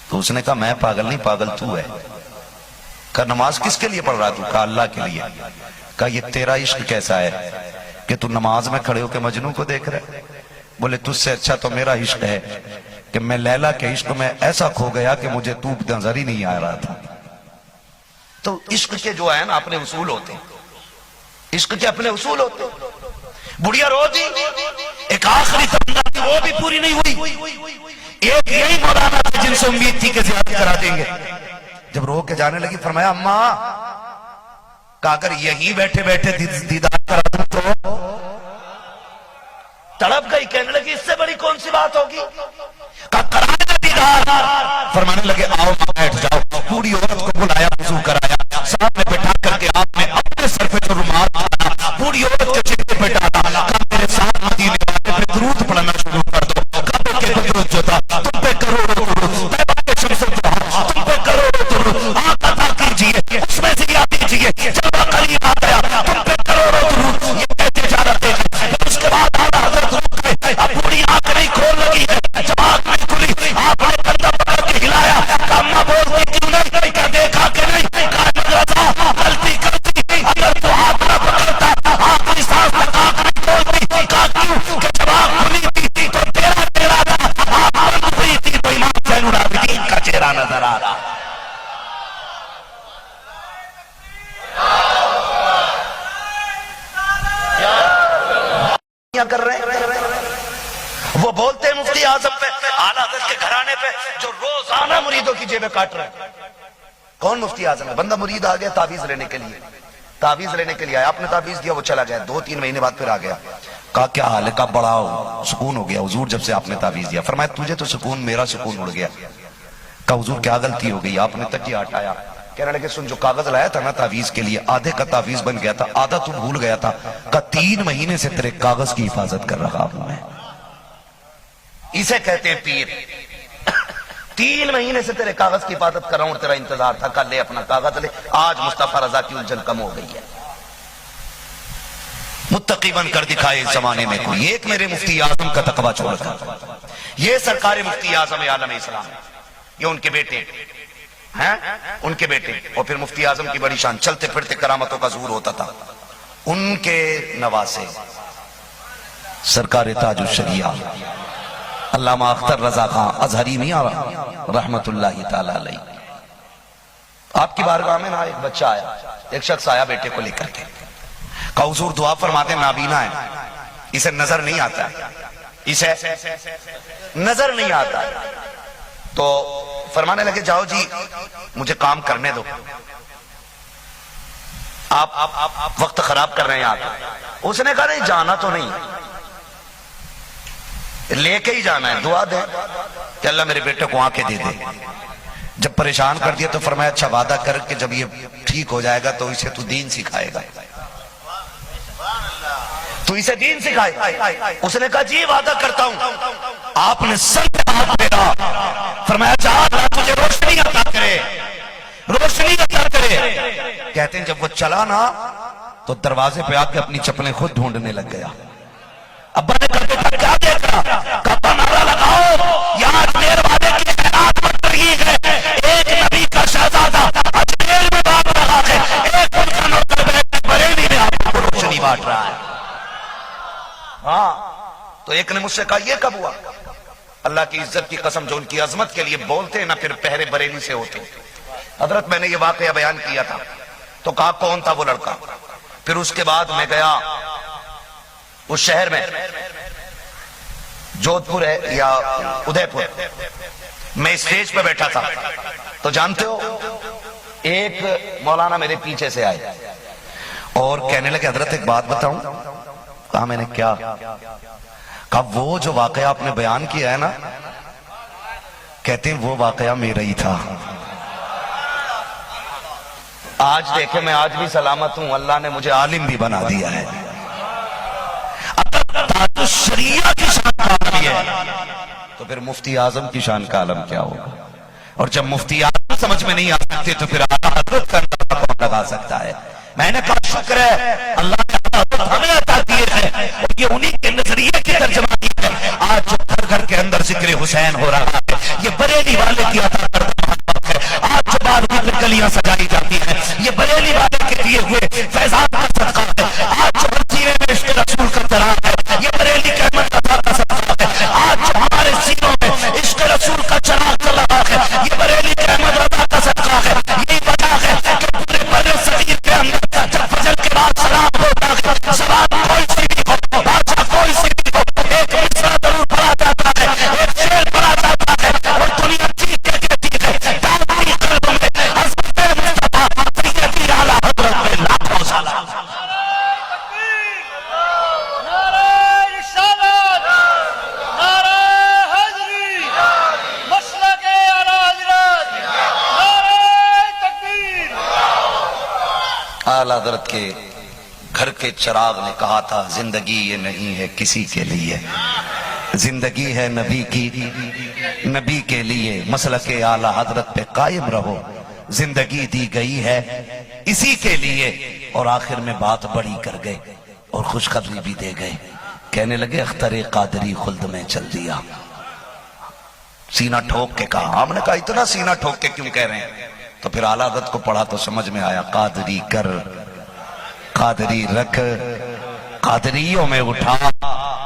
تو اس نے کہا میں پاگل نہیں، پاگل تو ہے۔ کہا نماز کس کے لیے پڑھ رہا تو؟ کہا اللہ کے لیے۔ کہا یہ تیرا عشق کیسا ہے کہ تو نماز میں کھڑے ہو کے مجنون کو دیکھ رہے؟ بولے تجھ سے اچھا تو میرا عشق ہے کہ میں لیلا کے عشق میں ایسا کھو گیا کہ مجھے تو نظر ہی نہیں آ رہا تھا۔ تو عشق کے جو ہے نا اپنے اصول ہوتے ہیں، عشق کے اپنے اصول ہوتے ہیں۔ بڑھیا رو دی، ایک آخری تمنا تھی وہ بھی پوری نہیں ہوئی، ایک یہی مولانا تھے جن سے امید تھی کہ زیادہ کرا دیں گے۔ جب رو کے جانے لگی فرمایا اماں کہ اگر یہی بیٹھے بیٹھے دیدار کرا دوں تو؟ تڑپ گئی، کہنے لگی اس سے بڑی کون سی بات ہوگی؟ کہا کرائے نا دیدار۔ فرمانے لگے آؤ بیٹھ جاؤ۔ پوری عورت کو بلایا، وضو کرایا، سامنے بٹھا کر کے آپ نے اپنے سر پہ جو رومال ڈالا پوری عورت کے چہرے پہ ڈالا۔ کہا میرے ساتھ مدینے والے پہ درود پڑھنا شروع کر دو۔ کعبے کے درود جو تھا تم پہ کروڑوں درود، طیبہ کے شمس الضحیٰ تم پہ کروڑوں درود، آقا عطا کیجئے اس میں سے یاد دیجئے، جلوہ قریب آ گیا تم پہ کروڑوں درود۔ یہ کہتے جا رہے ہیں، اس کے بعد آدھا حضرت رک گئے، اب پوری آنکھ نہیں کھول لگی ہے، جب آنکھ نہیں کھلی آپ نے کندھا پکڑ کے ہلایا۔ کہا اماں بولتی کیوں نہیں؟ کہا دیکھا کہ نہیں؟ کہا رضا غلطی کرتی اگر تو ہاتھ نہ پکڑتا آخری سانس تک آنکھ نہیں کھولتی۔ کہا کیوں؟ کہ جب آنکھ کھلی تھی تو تیرا چہرہ تھا، آنکھ بند ہوئی تھی تو امام زین العابدین کا چہرہ نظر آ رہا۔ کر رہے ہیں وہ بولتے ہیں مفتی اعظم پہ، اعلیٰ حضرت کے گھرانے پہ جو روزانہ مریدوں کی جیبیں کاٹ رہے ہیں۔ کون مفتی اعظم ہے؟ بندہ مرید آ گیا تعویذ لینے کے لیے، تعویذ لینے کے لیے آیا، آپ نے تعویذ دیا، وہ چلا گیا، 2-3 مہینے بعد پھر آ گیا۔ کہا کیا حال ہے؟ کہا بڑا سکون ہو گیا حضور جب سے آپ نے تعویذ دیا۔ فرمایا تجھے تو سکون، میرا سکون اڑ گیا۔ کہا حضور کیا غلطی ہو گئی؟ آپ نے تکیہ ہٹایا، کہنے لگے سن جو کاغذ لایا تھا نا تعویذ کے لیے، آدھے کا تعویذ بن گیا تھا، آدھا تو بھول گیا تھا۔ کہا 3 مہینے سے تیرے کاغذ کی حفاظت کر رہا ہوں میں، اسے کہتے ہیں پیر۔ 3 مہینے سے تیرے کاغذ کی حفاظت کر رہا ہوں اور تیرا انتظار تھا، کل لے اپنا کاغذ لے۔ آج مصطفیٰ رضا کی الجھن کم ہو گئی ہے، متقی بن کر دکھائے اس زمانے میں کوئی ایک میرے مفتی اعظم کا تقویٰ چھوڑ کر۔ یہ سرکار مفتی اعظم عالم اسلام، یہ ان کے بیٹے ہیں، ان کے بیٹے، اور پھر مفتی اعظم کی بڑی شان، چلتے پھرتے کرامتوں کا ظہور ہوتا تھا۔ ان کے نواسے سرکار تاج الشریعہ علامہ اختر رضا خان ازہری نہیں آ رہا رحمت اللہ تعالی علیہ، آپ کی بارگاہ میں نا ایک بچہ آیا، ایک شخص آیا بیٹے کو لے کر کے، کہا حضور دعا فرماتے، نابینا ہے، اسے نظر نہیں آتا ہے، اسے نظر نہیں آتا ہے۔ تو فرمانے لگے جاؤ جی مجھے کام کرنے دو، آپ وقت خراب کر رہے ہیں آپ۔ اس نے کہا نہیں جانا تو نہیں، لے کے ہی جانا ہے، دعا دیں کہ اللہ میرے بیٹے کو آنکھیں دے دے۔ جب پریشان کر دیا تو فرمایا اچھا وعدہ کر کہ جب یہ ٹھیک ہو جائے گا تو اسے تو دین سکھائے گا، تو اسے دین سکھائے۔ اس نے کہا جی وعدہ کرتا ہوں۔ آپ نے سر پہ ہاتھ پھیرا، فرمایا جا اللہ تجھے روشنی عطا کرے، روشنی عطا کرے۔ کہتے ہیں جب وہ چلا نا تو دروازے پہ آ کے اپنی چپلیں خود ڈھونڈنے لگ گیا۔ ابا نے کہا کیا دیکھ رہا؟ کہا نعرہ لگاؤ یہاں اجمیر والے کی خیرات بڑھ رہی ہے، ایک نبی کا شہزادہ اجمیر میں بات رہا ہے، ایک ان کا نوکر بیٹھ بریلی میں آپ کو روشنی بانٹ رہا ہے۔ ہاں تو ایک نے مجھ سے کہا یہ کب ہوا؟ اللہ کی عزت کی قسم جو ان کی عظمت کے لیے بولتے ہیں نا پھر پہرے بریلی سے ہوتے ہیں۔ حضرت میں نے یہ واقعہ بیان کیا تھا تو کہا کون تھا وہ لڑکا؟ پھر اس کے بعد میں گیا اس شہر میں، جودھ پور ہے یا ادے پور، میں اسٹیج پہ بیٹھا تھا تو جانتے ہو ایک مولانا میرے پیچھے سے آئے اور کہنے لگے حضرت ایک بات بتاؤں. کہا میں نے کیا؟ کہا وہ جو واقعہ آپ نے بیان کیا ہے نا، کہتے ہیں وہ واقعہ میرا ہی تھا. آج دیکھیں میں آج بھی سلامت ہوں، اللہ نے مجھے عالم بھی بنا دیا ہے. اگر تاج الشریعہ کی شان کا عالم ہے تو پھر مفتی اعظم کی شان کا عالم کیا ہوگا؟ اور جب مفتی اعظم سمجھ میں نہیں آ سکتے تو پھر اعلیٰ حضرت کا اندازہ کون لگا سکتا ہے؟ میں نے کہا شکر ہے اللہ نے حضرت ہمیں عطا کیے ہیں اور یہ انہی کے نظریے کی ترجمانی ہے. آج جو گھر گھر کے اندر ذکر حسین ہو رہا ہے یہ بریلی والے کی عطا کردہ محبت ہے. آج جو بارگاہ میں گلیاں سجائی جاتی ہیں یہ بریلی والے کے دیے ہوئے فیضان کا صدقہ ہے. آج جو ہر سینے میں عشق رسول کا چراغ ہے یہ بریلی کے احمد عطا کا صدقہ ہے. آج جو ہمارے سینوں میں عشق رسول کا چراغ چل رہا ہے یہ بریلی کے احمد عطا کا صدقہ ہے. یہی وجہ ہے کہ پورے بر صغیر کے اندر جب فجر کے بعد سلام ہوتا ہے سلام کوئی سی بھی ہو، بادشاہ کوئی سی بھی ہو، ایک مصرع ضرور پڑھا جاتا ہے، ایک شعر پڑھا جاتا ہے اور دنیا چیخ کے کہتی ہے داؤدی قلب میں حضرت مصطفیٰ سیدی اعلیٰ حضرت میں لاکھوں سلام. اعلیٰ حضرت کے گھر کے چراغ نے کہا تھا زندگی یہ نہیں ہے کسی کے لیے، زندگی ہے نبی کی، نبی کے لیے. مسلک اعلیٰ حضرت پہ قائم رہو، زندگی دی گئی ہے اسی کے لیے. اور آخر میں بات بڑی کر گئے اور خوشخبری بھی دے گئے. کہنے لگے اختر قادری خلد میں چل دیا. سینہ ٹھوک کے کہا. ہم نے کہا اتنا سینہ ٹھوک کے کیوں کہہ رہے ہیں؟ تو پھر اعلیٰ حضرت کو پڑھا تو سمجھ میں آیا قادری کر، قادری رکھ، قادریوں میں اٹھا،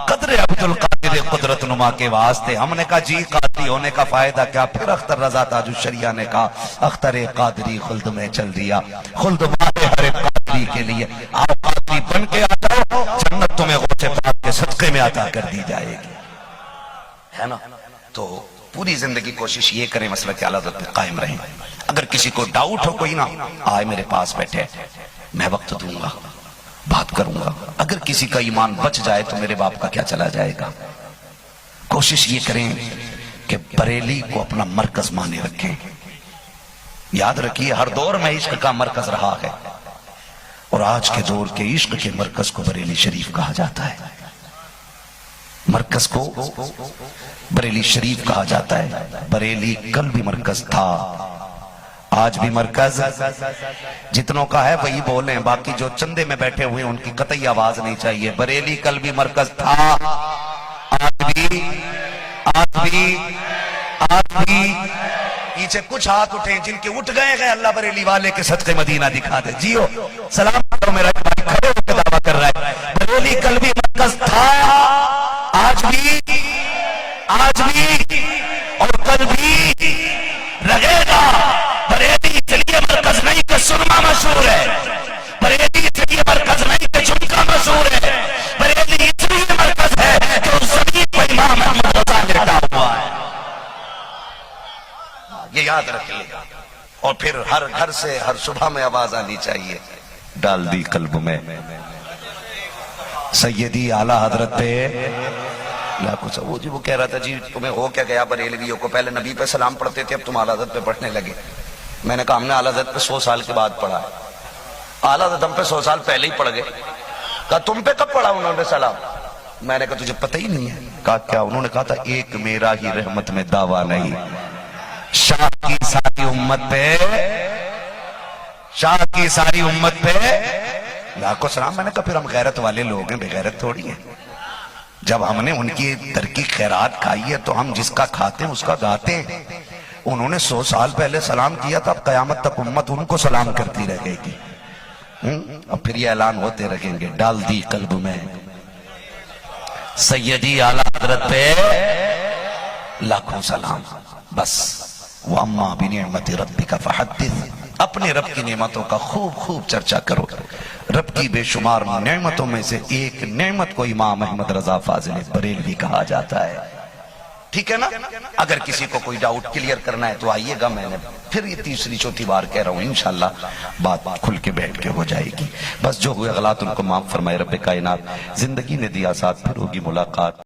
قدر عبد القادر قدرت نما کے واسطے. ہم نے کہا جی قادری ہونے کا فائدہ کیا؟ پھر اختر رضا تاج الشریعہ نے کہا اختر قادری خلد میں چل دیا. خلد مارے ہر ایک قادری کے لیے. آپ قادری بن کے آ جاؤ، جنت تمہیں غوث پاک کے صدقے میں عطا کر دی جائے گی، ہے نا؟ تو پوری زندگی کوشش یہ کریں مسلک اعلیٰ حضرت پہ قائم رہیں. اگر کسی کو ڈاؤٹ ہو کوئی نہ آئے میرے پاس بیٹھے، میں وقت دوں گا، بات کروں گا. اگر کسی کا ایمان بچ جائے تو میرے باپ کا کیا چلا جائے گا. کوشش یہ کریں کہ بریلی کو اپنا مرکز مانے رکھیں. یاد رکھیے ہر دور میں عشق کا مرکز رہا ہے اور آج کے دور کے عشق کے مرکز کو بریلی شریف کہا جاتا ہے. مرکز کو بریلی شریف کہا جاتا ہے. بریلی کل بھی مرکز تھا، آج بھی مرکز. جتنوں کا ہے وہی بولیں، باقی جو چندے میں بیٹھے ہوئے ان کی قطعی آواز نہیں چاہیے. بریلی کل بھی مرکز تھا، آج بھی. پیچھے کچھ ہاتھ اٹھیں جن کے اٹھ گئے ہیں اللہ بریلی والے کے صدقے مدینہ دکھا دے. جیو سلام کرو، میرا بھائی کھڑے ہو کے دعویٰ کر رہا ہے بریلی کل بھی مرکز تھا، آج بھی اور کل بھی رہے گا. بریلی کے لیے مرکز نہیں کہ سرما مشہور ہے، بریلی کے لیے مرکز نہیں کہ جھمکا مشہور ہے، بریلی اس لیے مرکز ہے کہ اس زمین پر امام احمد رضا لیٹا ہوا ہے. یہ یاد رکھیے. اور پھر ہر گھر سے ہر صبح میں آواز آنی چاہیے ڈال دی قلب میں سیدی اعلیٰ حضرت پہ. جی وہ کہہ رہا تھا جی تمہیں ہو کیا گیا بریلویوں کو، پہلے نبی پہ سلام پڑھتے تھے اب تم اعلیٰ حضرت پہ پڑھنے لگے. میں نے کہا ہم نے اعلیٰ حضرت پہ 100 سال کے بعد پڑھا ہے. اعلیٰ حضرت ہم پہ 100 سال پہلے ہی پڑھ گئے. کہا تم پہ کب پڑھا انہوں نے سلام؟ میں نے کہا تجھے پتہ ہی نہیں ہے. کہا کیا؟ انہوں نے کہا تھا ایک میرا ہی رحمت میں دعویٰ نہیں، شاہ کی ساری امت پہ، شاہ کی ساری امت پہ لاکھوں سلام. میں نے کہا پھر ہم غیرت والے لوگ ہیں، بے غیرت تھوڑی ہیں. جب ہم نے ان کی ترکی خیرات کھائی ہے تو ہم جس کا کھاتے ہیں اس کا گاتے ہیں. انہوں نے 100 سال پہلے سلام کیا تھا، قیامت تک امت ان کو سلام کرتی رہ گئی تھی. اب پھر یہ اعلان ہوتے رہیں گے ڈال دی قلب میں سیدی اعلیٰ حضرت پہ لاکھوں سلام. بس وَأَمَّا بِنِعْمَةِ رَبِّكَ فَحَدِّثْ. اپنے رب کی نعمتوں کا خوب خوب چرچا کرو. رب کی بے شمار نعمتوں میں سے ایک نعمت کو امام احمد رضا فاضل بریلوی کہا جاتا ہے. ٹھیک ہے نا؟ اگر کسی کو کوئی ڈاؤٹ کلیئر کرنا ہے تو آئیے گا، میں نے پھر یہ تیسری چوتھی بار کہہ رہا ہوں، انشاءاللہ بات کھل کے بیٹھ کے ہو جائے گی۔ بس جو ہوئے غلط ان کو معاف فرمائے رب کائنات، زندگی نے دیا ساتھ، پھر ہوگی ملاقات۔